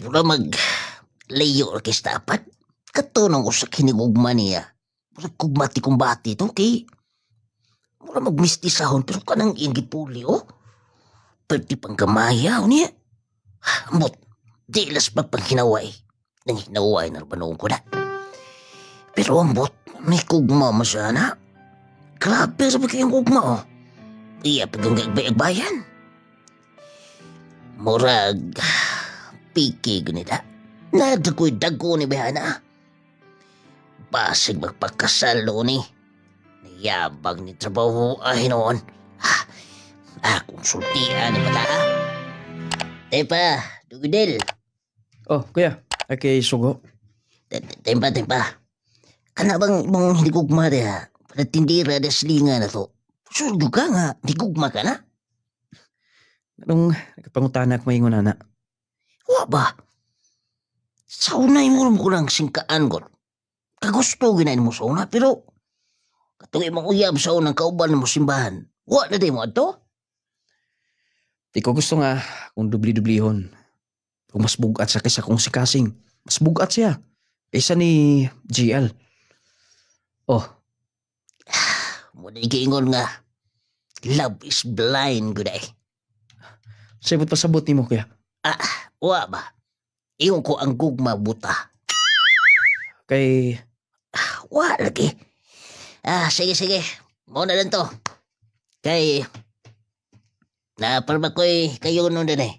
Mura layo orkesta apat. Katunong ko sa kinigugma niya. Mura kugmati kong bati to, kay mura magmistisahon pero kanang ingipuli, oh. Pwede pang gamaya, o niya. Ambot, di ilas pagpanghinaway. Nang hinaway na banoon ko na. Pero ambot, may kugma mo siya na. Grabe sa pagkayang kugma, oh. Iya pagkagbayag-bayan. Murag, pikig nila. Nadagoy dago ni Behana. Basig magpagkasalo ni. Nayabag ni trabaho ay noon. Akong sultian na pala. Tempa, Wendell. Oh, kuya. Okay, sugo. Tempa. Kana bang mong hinigugma diha? Panatindira na silinga na to. Surgo ka nga, hinigugma ka na? Anong nagpangutanak mo yung nana? Wa ba? Sa unay mo ko lang singkaan ko. Kagusto ginain mo sa una, pero katong imong uyab sa unang kauban mo simbahan. Wa na di mo ato? Di ko gusto nga kung dubli-dublihon. Kung mas bugat siya kaysa kung si Kasing. Mas bugat siya. Kaysa ni GL. Oh. Muna ikiingon nga. Love is blind, good eh. Sabot pasabot ni mo, kuya. Wa ba? Iyon ko ang gugma buta. Kay, Wa lagi. Sige. Muna lang to. Kay, napalma ko'y kayo nun din eh.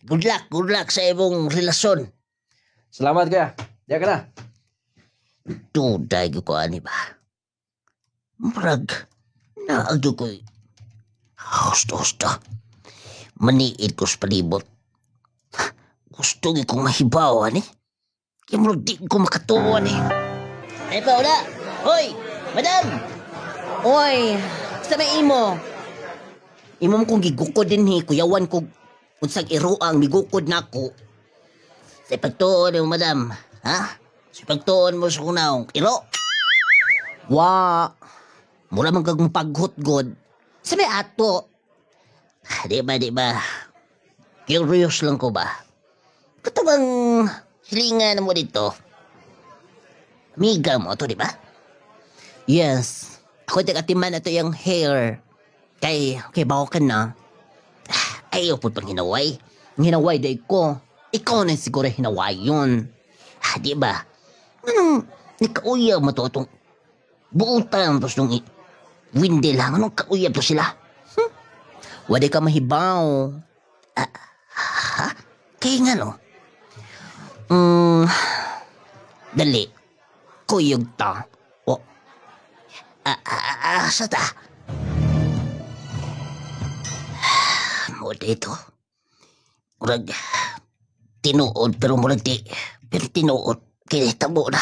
Good luck sa imong relasyon. salamat kuya. Diya ka na. Tuday ko ani ba? Marag, naagyo ko'y husto. Maniit ko sa palibot. Gusto ko kong mahibawan eh. Kaya mo di ko makatuwan eh. Eh pa, wala! Hoy! Madam! Oy, sa may imo. Imam kong gigukod din kuyawan ko unsang iruang migukod na ako. Sa pagtuon mo, madam. Ha? Sa pagtuon mo sa kunaong iro. Wa! Mura man kag paghutgod. Sa may ato. Di ba? Curious lang ko ba? Kato bang hilingan mo dito? Amiga mo to, di ba? Yes. Ako tagatiman na to yung hair. Kay bawa ka na. Ayaw po pang hinaway. Hinaway day ko. Ikaw na siguro hinaway yun. Di ba? Anong nakauyaw mo to itong buutan tapos nung Wendell lang. Anong kauyaw to sila? Wala ka mahibaw. Kaya nga no. Dali. Kuyog ta. O. Asa ta? Mo dito. Murag tinuod pero murag di. Pero tinuod. Kinita mo na.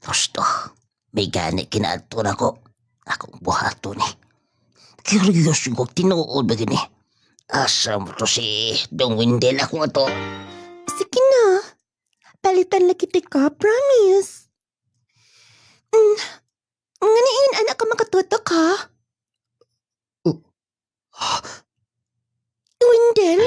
Gusto. May gani kinaadto na ko. Akong buhato ni. Curious yung kong tinuod ba gini. Asa mo to si Dong Windel ako nga to. Sige na. Palitan lagi ka, promise. Nganiin anak ka makatuto ka? Windel?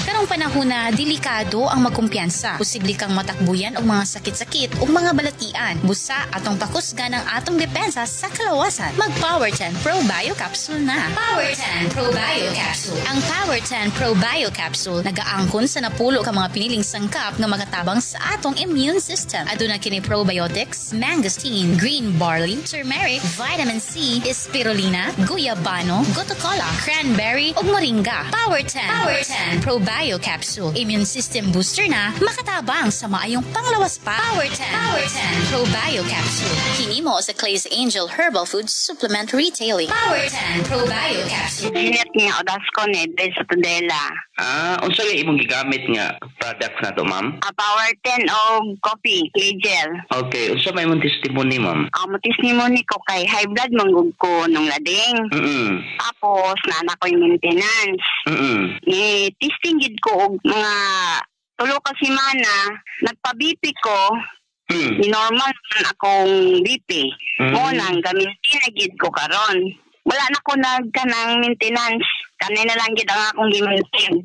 Karong panahon na delikado ang magkumpiyansa. Posible kang matakbuyan og mga sakit-sakit ug mga balatian. Busa atong pakusgan ang atong depensa sa kalawasan. Mag Power 10 Pro Bio Capsule na. Power 10 Pro Bio Capsule. Ang Power 10 Pro Bio Capsule nagaangkon sa napulo ka mga piniling sangkap nga magatabang sa atong immune system. Aduna kini probiotics, mangosteen, green barley, turmeric, vitamin C, spirulina, guyabano, gotocola, cranberry ug moringa. Power 10 Pro Bio Capsule. Immune system booster na makatabang sa maayong panglawas pa. Power 10 Pro Bio Capsule. Hinimo sa Clay's Angel Herbal Food Supplement Retailing. Power 10 Pro Bio Capsule. Init nga odas ko ni sa Tudela. Unsa yung imong gigamit nga products na to, ma'am? Power 10 o coffee, clay gel. Okay, unsa may imong testimony, ma'am? Ang testimony ko kay high blood manggug ko nung lading. Tapos nana ko yung maintenance. Ni testing gid ko og mga tulo ka semana, nagpa-BP ko. Ni normal man akong BP. Mo nang gamitin na gid ko karon. Wala na ko nagkanang maintenance. Kanina lang gid ang akong gi-maintain.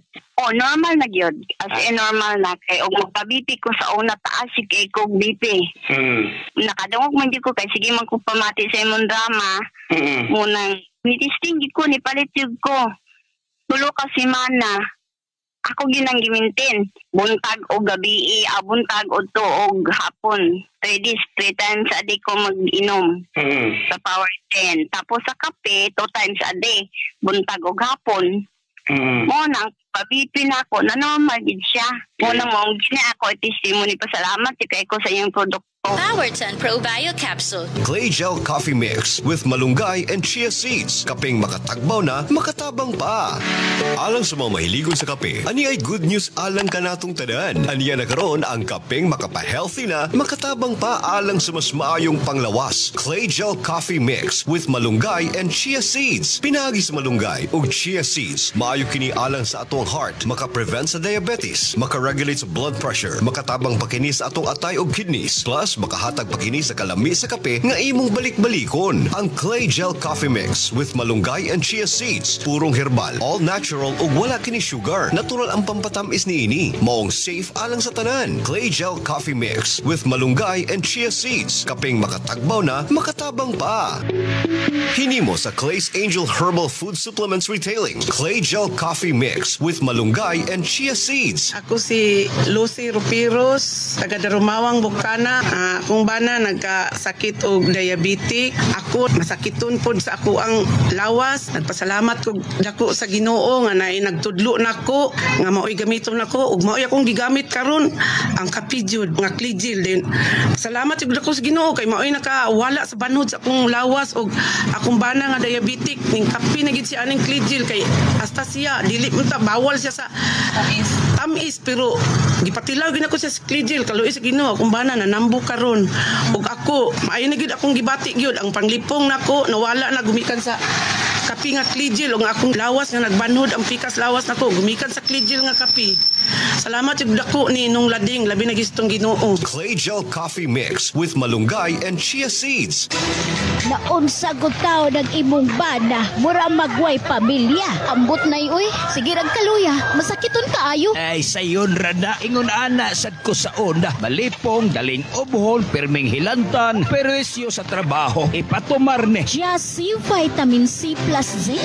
Normal na gyud. As in normal na kay og magpa-BP ko sa una taas kay ko BP. Nakadungog man gyud ko kay sige man ko pamati sa imong drama. Munang ni-testing gid ko ni palit jud ko. Tulo ka semana. Ako ginang gimintin. Buntag o gabi, buntag o to o hapon. 3 days, 3 times a day ko mag-inom sa Power 10. Tapos sa kape, 2 times a day. Buntag o hapon. Mo nang pabipi na ako, na normal din siya. Mo nang mong gina ako, testimony pasalamat kay ko sa iyong produkto. Power 10 Pro Bio Capsule. Clay Gel Coffee Mix with malunggay and chia seeds. Kapeng makatagbaw na, makatabang pa. Alang sa mga mahiligon sa kape, ani ay good news alang ka natong tanan. Aniya na karon ang kapeng makapa-healthy na, makatabang pa alang sa mas maayong panglawas. Clay Gel Coffee Mix with malunggay and chia seeds. Pinagi sa malunggay ug chia seeds. Maayo kini alang sa atong heart, maka-prevent sa diabetes, maka-regulate sa blood pressure, makatabang pa kini sa atong atay ug kidneys. Plus, makahatag pa kini sa kalami sa kape nga imong balik-balikon. Ang Clay Gel Coffee Mix with malunggay and chia seeds. Purong herbal, all natural ug wala kini sugar. Natural ang pampatamis niini. Maong safe alang sa tanan. Clay Gel Coffee Mix with malunggay and chia seeds. Kapeng makatagbaw na, makatabang pa. Hinimo sa Clay's Angel Herbal Food Supplements Retailing. Clay Gel Coffee Mix with malunggay and chia seeds. Ako si Lucy Rupiros, taga Darumawang, Bukana. Kung bana nagkasakit og diabetic, ako masakiton pod sa ako ang lawas. Nagpasalamat ko dako sa Ginoo nga naay nagtudlo nako nga maoy gamiton nako ug maoy akong gigamit karon ang kapijud nga Cligil din. Salamat jud dako sa Ginoo kay maoy nakawala sa banhod sa akong lawas ug akong bana nga diabetic ning kapi na gid siya aning Cligil kay hasta siya dili man ta bawal siya sa tamis pero gipatilaw gid ako sa Cligil kaluoy sa Ginoo akong bana na nambo karon ug ako maayo na gyud akong gibati gyud ang panglipong nako nawala na gumikan sa kapi nga Cligil ug akong lawas nga nagbanhod ang pikas lawas nako gumikan sa Cligil nga kapi. Salamat jud dako ni nung lading labi na gistong Ginoo. Clay Gel Coffee Mix with malunggay and chia seeds. Naunsa gud taw ng imong bana mura magway pamilya. Ambot na uy, sige rag kaluya, masakiton kaayo. Ay sayon rada ingon ana sad ko sa onda. Malipong daling obhol perming hilantan, peresyo sa trabaho ipatumar ni. Chia C Vitamin C plus Z.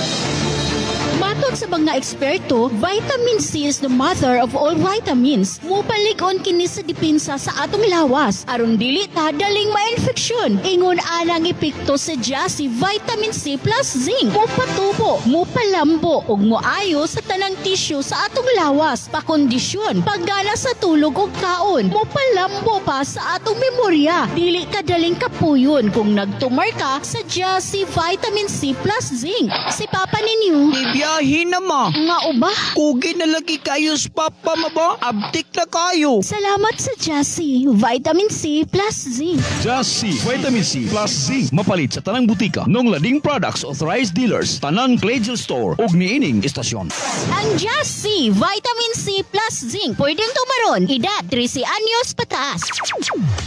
Matod sa mga eksperto, vitamin C is the mother of all vitamins. Mupalig-on kini sa depensa sa atong lawas aron dili ta daling ma-infeksyon. Ingon anang epekto sa Jassy Vitamin C plus Zinc. Mupatubo, mupalambo ug moayo sa tanang tissue sa atong lawas, pakondisyon, paggana sa tulog ug kaon. Mupalambo pa sa atong memorya. Dili ka daling kapuyon kung nagtumar ka sa Jassy Vitamin C plus Zinc. Si Papa ninyo, Ibiyahin na ma. nga uba. Kugi na lagi kayo sa papa ma ba? Abtik na kayo. Salamat sa Jassy Vitamin C plus Zinc. Jassy Vitamin C plus Zinc. Mapalit sa tanang butika. Nong Lading Products Authorized Dealers. Tanang Clazel Store. Ug niining istasyon. Ang Jassy Vitamin C plus Zinc. Pwedeng tumaron. Edad 13 anyos pataas.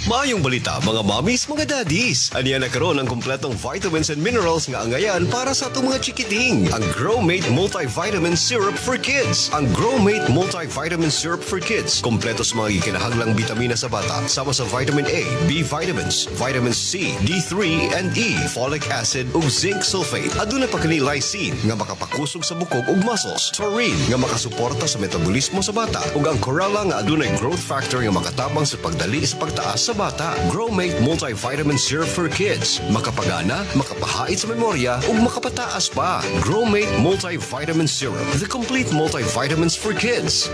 Maayong balita mga mommies, mga daddies. Aniya nagkaroon ng kumpletong vitamins and minerals nga angayan para sa itong mga chikiting. Ang Growmate Multivitamin Syrup for Kids. Ang Growmate Multivitamin Syrup for Kids. Kompleto sa mga ikinahanglang bitamina sa bata. Sama sa vitamin A, B vitamins, vitamins C, D3 and E, folic acid ug zinc sulfate. Aduna pa kini lysine nga makapakusog sa bukog ug muscles. Taurine nga makasuporta sa metabolismo sa bata. Ug ang chlorella nga adunay growth factor nga makatabang sa pagdali sa pagtaas sa bata. Growmate Multivitamin Syrup for Kids. Makapagana, makapahait sa memorya ug makapataas pa. Growmate Multivitamin Syrup. The complete multivitamins for kids.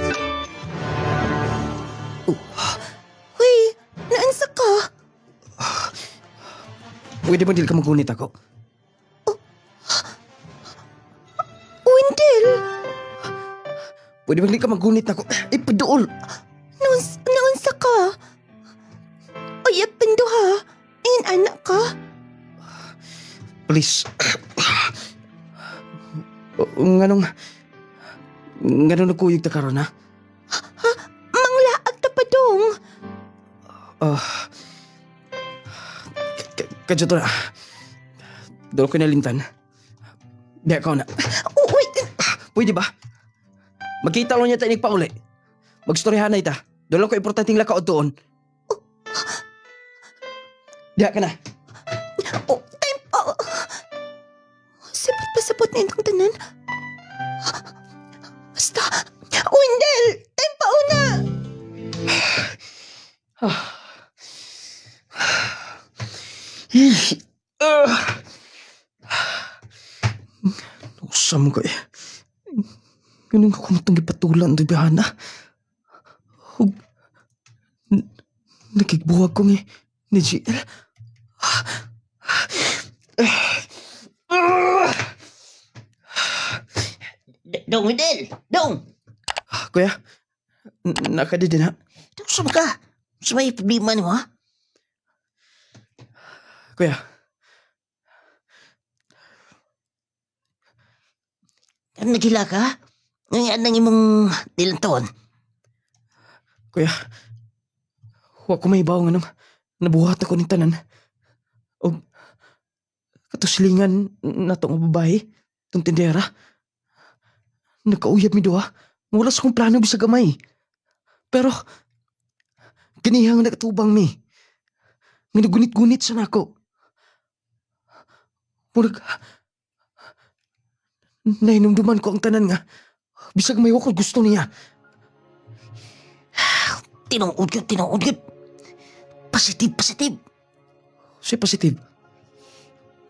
Huy, naansa ka? Pwede ba dili ka magunit ako? Wendell, Pwede ba dili ka magunit ako? Ipaduol! naunsa ka? Ay, penduha. In anak ka? Please. Nganong nagkuyog ta karon ha? Manglaag ta pa dong. Kadyo to na. Dolo ko nalintan. Di ako na. Wait. Pwede ba? Magkita lang niya tayo nagpauli. Magstoryahan na ita. Dolo ko importanteng lakaod doon. Di ka na. Time. Sabot na itong tanan. Basta. Wendell, time pa una. Usam ko eh. Ganun ka kumatong ipatulan do'y bihana. Nakikbuhag ko ni GL. Dong, Wendell! Dong! Kuya, nakadi din ha? Dong, saan ka? Sa may problema niyo, ha? Kuya. Ano nagila ka? Ngayon nang imong dilantawan. Kuya, huwag ko may ibaw nga nung nabuhat ako ng tanan. O katuslingan na itong babae, itong tindera. Nagkauyab mi doha. Wala sa kong plano bisag gamay. Pero, ganihang nagatubang mi. Nginagunit-gunit sa nako. Murag, nainumduman ko ang tanan nga. Bisag may wakol gusto niya. Tinungod yun. Positive. Siya positive.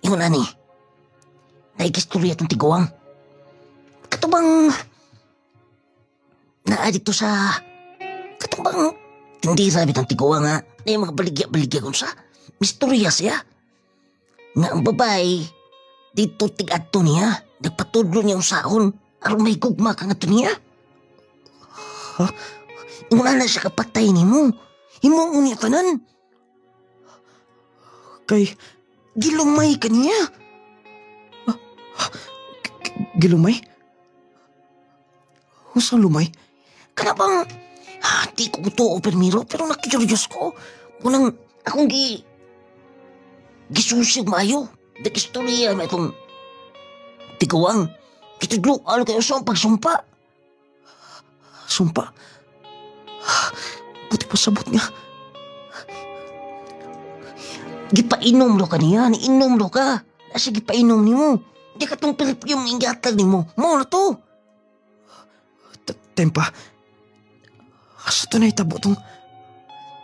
Ingon ani. Naikistorya itong tiguang. Katubang naadikto sa katubang hindi sabi ng tiguang nga na yung mga baligya kung sa mistorya siya. Nga ang babae dito tigadto niya nagpatudlo niya ang saon aron may gugma ka nga to niya. Ha? Ingon na siya kapatay ni mo. Himo unya tanan. Kay, Gilumay ka niya. Gilumay? Usang lumay? Kanapang, di ko to permiro, pero nakikiryos ko. Munang akong gisusig maayo. Nag-istorya may itong tiguang. Kitudlo, ano kayo sa pagsumpa? Sumpa? Buti pa sabot nga. Gipainom lo ka niya, niinom lo ka. Nasa gipainom ni mo. Di ka tong perfume ingatag ni mo. Mo na to. Tempa, asa to na itabo tong...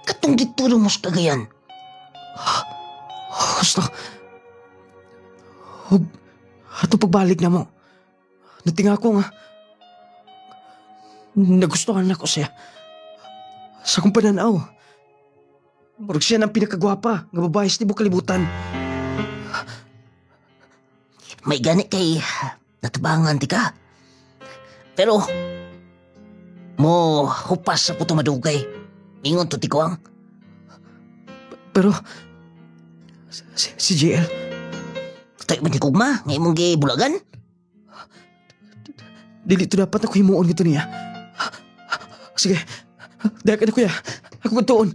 Katong gituro mo sa Cagayan. Gusto. Hug, ato pagbalik na mo. Natinga ko nga. Nagustuhan ako siya. Sa kong pananaw. Murag siya ng pinakagwapa nga babae sa tibok kalibutan. May gani kay natabangan ti ka. Pero, mo hupas sa puto madugay. Ingon to ti Kuang. Pero, si JL. Tayo man ti Kugma, ngay mong gibulagan. Dili to dapat ako himuon gito niya. Sige, dahil ka na kuya. Ako kantoon.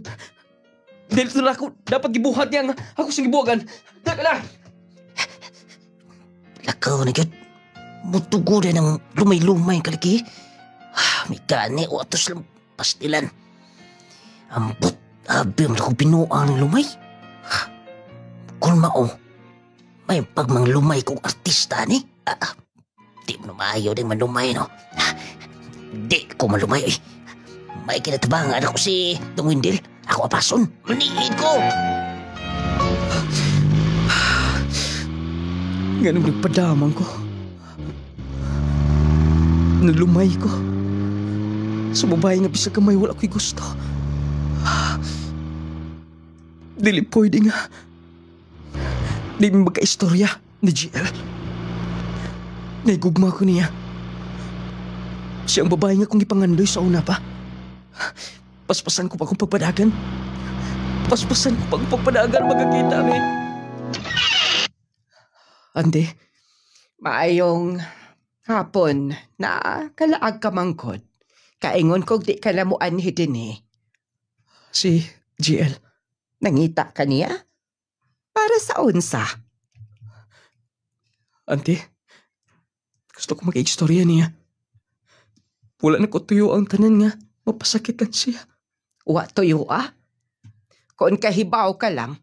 Dili to na ako dapat gibuhat niya nga ako sa gibuhagan. Dahil ka na! Lakaw na yun. Mutugo rin ang lumay-lumay kalaki. May gani o atos lang pastilan. Ambot, abim na kong pinuang lumay. Kung mao, may pagmang lumay kong artista ni. Di mo na maayaw din manumay, no? Di ko malumay, eh. May kinatabangan ako si Dong Windel. Ako apason. Maniid ko! Ganun nagpadamang ko. Nalumay ko. Sa babae nga bisag kamay wala ko'y gusto. Dili pwede nga. Di mo magka-istorya ni GL. Naigugma ko niya. Siyang babae nga kong ipangandoy sa una pa. Paspasan ko pa kong pagpadagan. Paspasan ko pa kong pagpadagan magkakita kami. Ande, maayong hapon na kalaag ka mangkod. Kaingon kog di ka lamuan hidin eh. Si GL. Nangita ka niya? Para sa unsa? Ante, gusto ko mag-istorya niya. Wala na ko tuyo ang tanan nga. Mapasakitan siya. Wa tuyo ah? Kung kahibaw ka lang,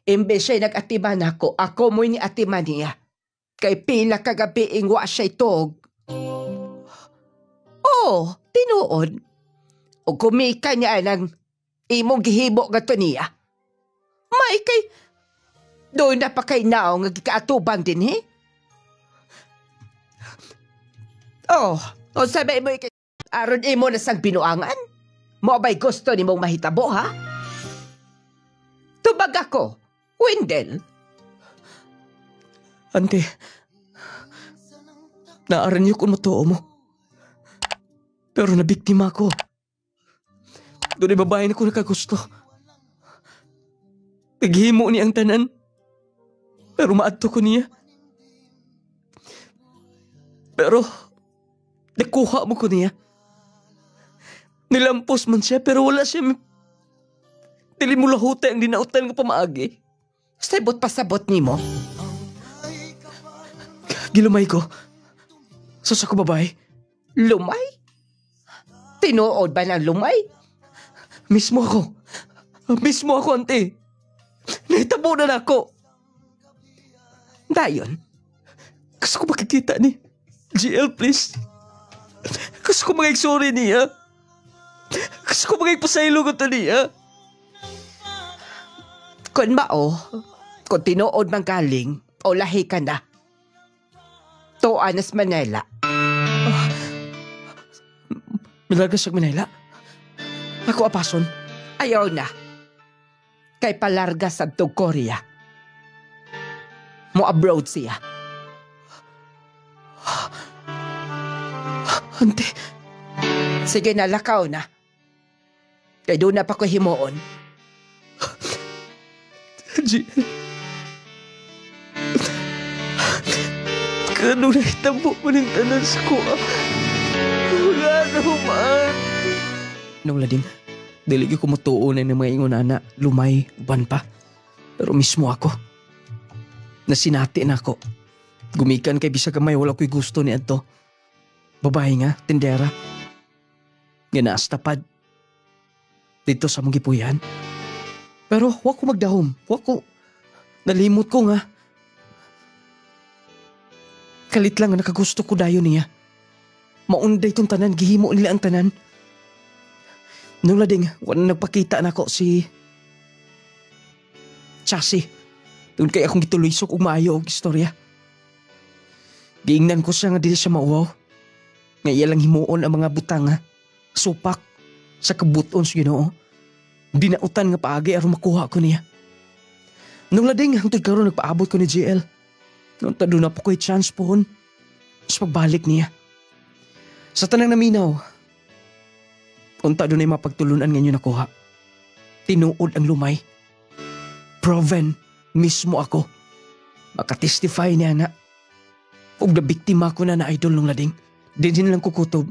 imbes siya nag-atiman ako mo'y ni atiman niya. Kay pila kagabi wa siya itog. Oh, tinuod. O kumika niya ng imong gihibo gato niya. May kay, doon na pa kay naong nagkaatubang din eh. Oh, o sabi mo kay aron imo na sang binuangan? Mo ba'y gusto ni mong mahitabo ha? Tubag ako. Windel? Ante, naaran niyo kung matuo mo. Pero nabiktima ko. Doon ay babae na ko nakagusto. Naghimo ni ang tanan. Pero maadto ko niya. Pero, nakuha mo ko niya. Nilampos man siya pero wala siya. Dili mo lahuta ang dinautan nga pamaagi. Sabot pasabot ni mo. Gilumay ko. Sa ko babae. Lumay? Tinuod ba ng lumay? Mismo ako, ante. Nahitabo na ako. Dayon, gusto ko makikita ni GL, please. Gusto ko mag-sorry niya. Gusto ko mag-pasaylo ko to niya. Kung mao, kung tinuod mang galing, o lahi ka na. Tuanas Manila. Milagas sa Manila? Ako apason? Ayaw na. Kay palarga sa Korea. Mo abroad siya. Ante. Sige na, lakaw na. Kay doon na pa ko himuon. Kano na itabo mo ng tanan sa ko? Wala naman. Nung lading, diligi ko matuunan ng mga ingon na lumay, uban pa. Pero mismo ako. Nasinati na ako. Gumikan kay bisag kamay wala ko'y gusto ni Anto. Babae nga, tindera. Ganaas tapad. Dito sa mong gipuyan. Pero wak ko magdahom. Wak ko. Nalimot ko nga. Kalit lang nga nakagusto ko dayon niya. Maunday tong tanan, gihimo nila ang tanan. Nung lading, wala nagpakita na ko si Chassie. Doon kay akong gituloysok ug maayo og istorya. Giingnan ko siya nga dili siya mauwaw. Nga iya lang himuon ang mga butang supak sa kabuton sa Ginoo. Dinautan nga paagi aron makuha ko niya. Nung lading, hangtod karon nagpaabot ko ni JL. Nung tado na po ko'y chance pohon sa pagbalik niya. Sa tanang naminaw, unta doon ay mapagtulunan ngayon nakuha. Tinuod ang lumay. Proven mismo ako. Makatestify niya na. Ug na biktima ko na idol nung lading. Din lang kukutob.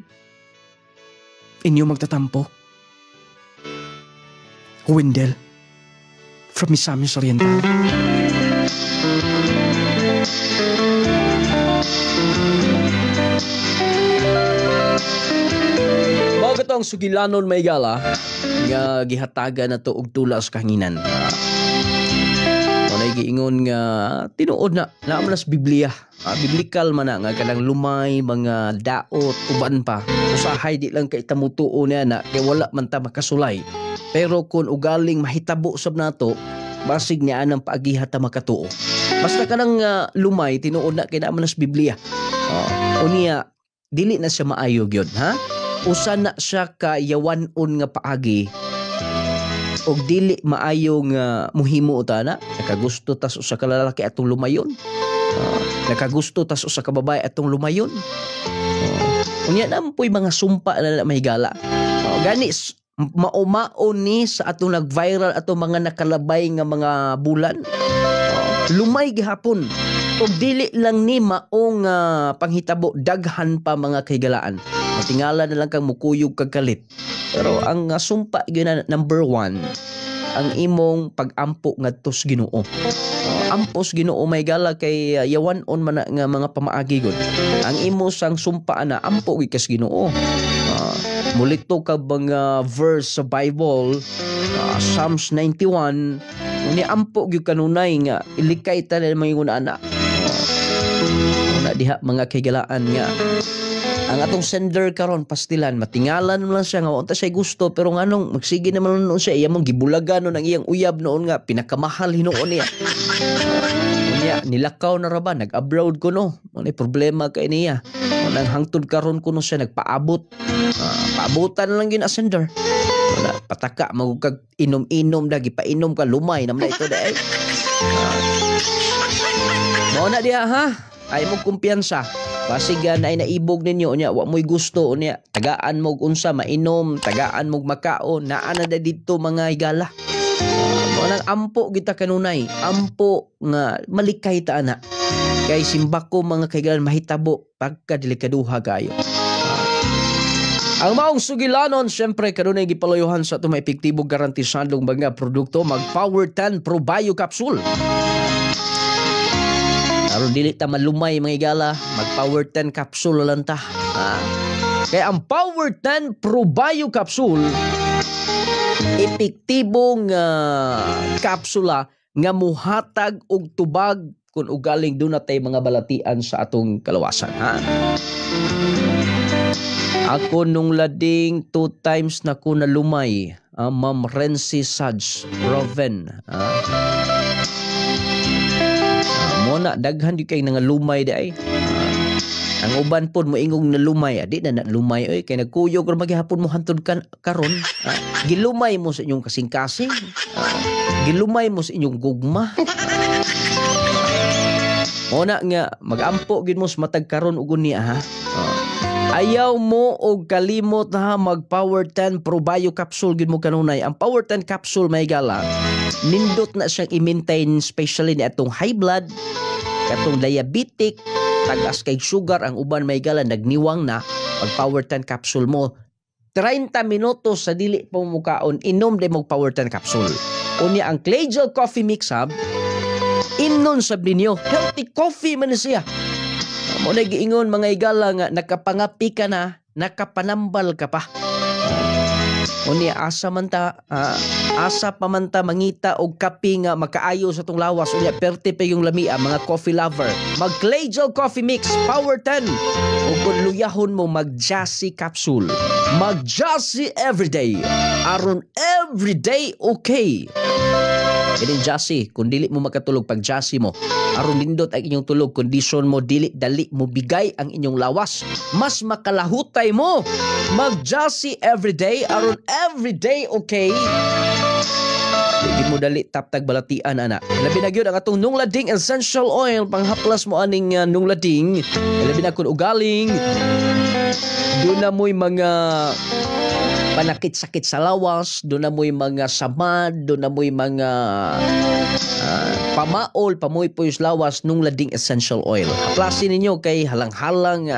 Inyo magtatampo. Wendell from Misamis Oriental. Bago itong sugilanon may gala nga gihataga na to og tula sa kahanginan. Manay giingon nga tinuod na naamlas Biblia. Biblikal man na nga kanang lumay, mga daot, uban pa. Usahay di lang kay tamutuo niya na kay wala man ta makasulay. Pero kung ugaling mahitabo sab nato, basig niya anang paagiha ta makatuo. Basta kanang lumay tinuod na kay naamlas Biblia. Unya dili na siya maayo gyud, ha? Usa na siya ka yawanon nga paagi. Og dili maayo nga muhimo ta na. Nakagusto tas usa ka lalaki atong lumayon. Nakagusto tas usa ka babae atong lumayon. Unya nampoy mga sumpa na mahigala. Gani maumaon ni sa atong nag-viral atong mga nakalabay nga mga bulan. Lumay gihapon. Og dili lang ni maong panghitabo, daghan pa mga kahigalaan. Matingala na lang kang mukuyog kag kalit. Pero ang sumpa gyud number 1, ang imong pag-ampo ngadto sa Ginoo. Ampos Ginoo may gala kay yawanon man nga mga pamaagi gud. Ang imo sang sumpa na ampo gyud kas Ginoo. Mulito ka mga verse sa Bible, Psalms 91, ni ampo gyud kanunay nga ilikay ta na mga ana. Una diha mga kahigalaan nga ang atong sender karon pastilan matingalan man siya nga unta siya gusto pero nganong magsige naman noon siya iya mong gibulagan noon ang iyang uyab noon nga pinakamahal hinuon niya. Unya nilakaw na ra ba nag-abroad ko no. Ano problema kay niya. Nang hangtod karon kuno siya nagpaabot. Paabutan lang gyud sender. Wala pataka magugag inom-inom dagi painom ka lumay naman ito dai. Mao na diha ha. Ay mo kumpiyansa. Basiga na ay naibog ninyo niya, wa mo'y gusto niya, tagaan mo unsa mainom, tagaan mo makaon, naa na dito mga higala. Nang ampo kita kanunay, ampo nga malikay ta ana. Kay simbako mga kaigalan mahitabo pagka delikaduha kayo. Ang maong sugilanon, syempre kanunay gipalayuhan sa itong maepektibo garantisadong mga produkto, mag-Power 10 Pro Bio Capsule. Aron dili ta malumay mga igala, mag-Power 10 capsule lang ta. Kaya ang Power 10 Pro Bio Capsule, epektibong kapsula nga muhatag og tubag kung ugaling doon natay mga balatian sa atong kalawasan. Ako nung lading 2 times na ko nalumay, Ma'am Rency Saj Proven. Mona daghan di kay nga lumay day. Ang uban pod moingog na lumay, di na lumay oy kay nagkuyog ra maghapon mo hantod karon. Gilumay mo sa inyong kasing-kasing. Gilumay mo sa inyong gugma. Mona nga magampo gid mo sa matag karon ug unya ha. Ayaw mo og kalimot ha mag-Power 10 Pro Bio Capsule gid mo kanunay. Ang Power 10 Capsule may gala nindot na siyang i-maintain especially ni atong high blood, katong diabetic, tagas kay sugar ang uban may gala nagniwang na pag Power 10 Capsule mo 30 minutos sa dili pa mukaon inom de mo Power 10 Capsule. Unya ang Clay Gel Coffee Mix Hub inon sab ninyo healthy coffee man siya. Mo na giingon mga igala nga nakapangapi ka na, nakapanambal ka pa. Unya asa pa man ta mangita og kape nga makaayo sa tong lawas unya perte pa yung lamia mga coffee lover. Mag Clay-Gel Coffee Mix Power 10 ug kung luyahon mo mag Jassy Capsule. Mag Jassy everyday. Aron everyday okay. Kinin Jassy, kung dili mo makatulog pag Jassy mo, aron nindot ang inyong tulog, kondisyon mo dili dali mo bigay ang inyong lawas, mas makalahutay mo. Mag Jassy everyday, aron everyday okay. Hindi mo dali taptag balatian ana. Labi na gyud ang atong nunglading essential oil panghaplas mo aning nunglading. Labi na kun ugaling. Doon na mo'y mga panakit-sakit sa lawas, doon na mo'y mga samad, doon na mo'y mga pamaol, pamoy-poy sa lawas nung lading essential oil. Haplasin ninyo kay halang-halang,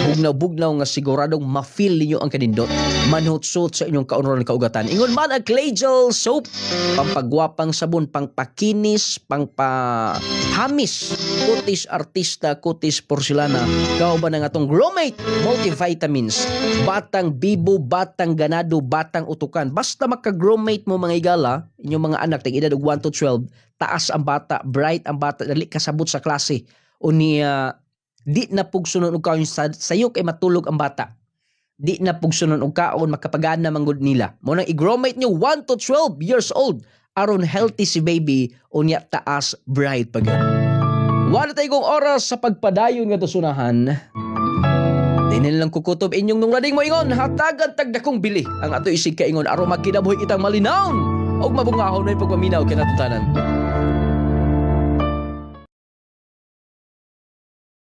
bugnaw-bugnaw nga siguradong ma-feel ninyo ang kanindot. Manhutsot sa inyong kaunoran kaugatan. Ingon man ang Clay-Gel soap, pampagwapang sabon, pangpakinis, pangpahamis, kutis artista, kutis porcelana, kauban ng atong Gromate multivitamins, batang bibo, batang ganado, batang utukan. Basta maka-Gromate mo mga igala, inyong mga anak tag edad 1 to 12, taas ang bata, bright ang bata, dali kasabot sa klase. Unya di na pugsunon og kaon sayo kay matulog ang bata. Di na pugsunon og kaon makapagana manggod nila. Mo nang i-Gromate nyo 1 to 12 years old aron healthy si baby unya taas bright pagyan. Wala tayong oras sa pagpadayon nga tusunahan. Dinin lang kukutob inyong nunglading mo ingon, hatagan tagdakong bili ang ato isig kaingon aron makinabuhi itang malinaw og mabungahon na pagpaminaw kinatutanan.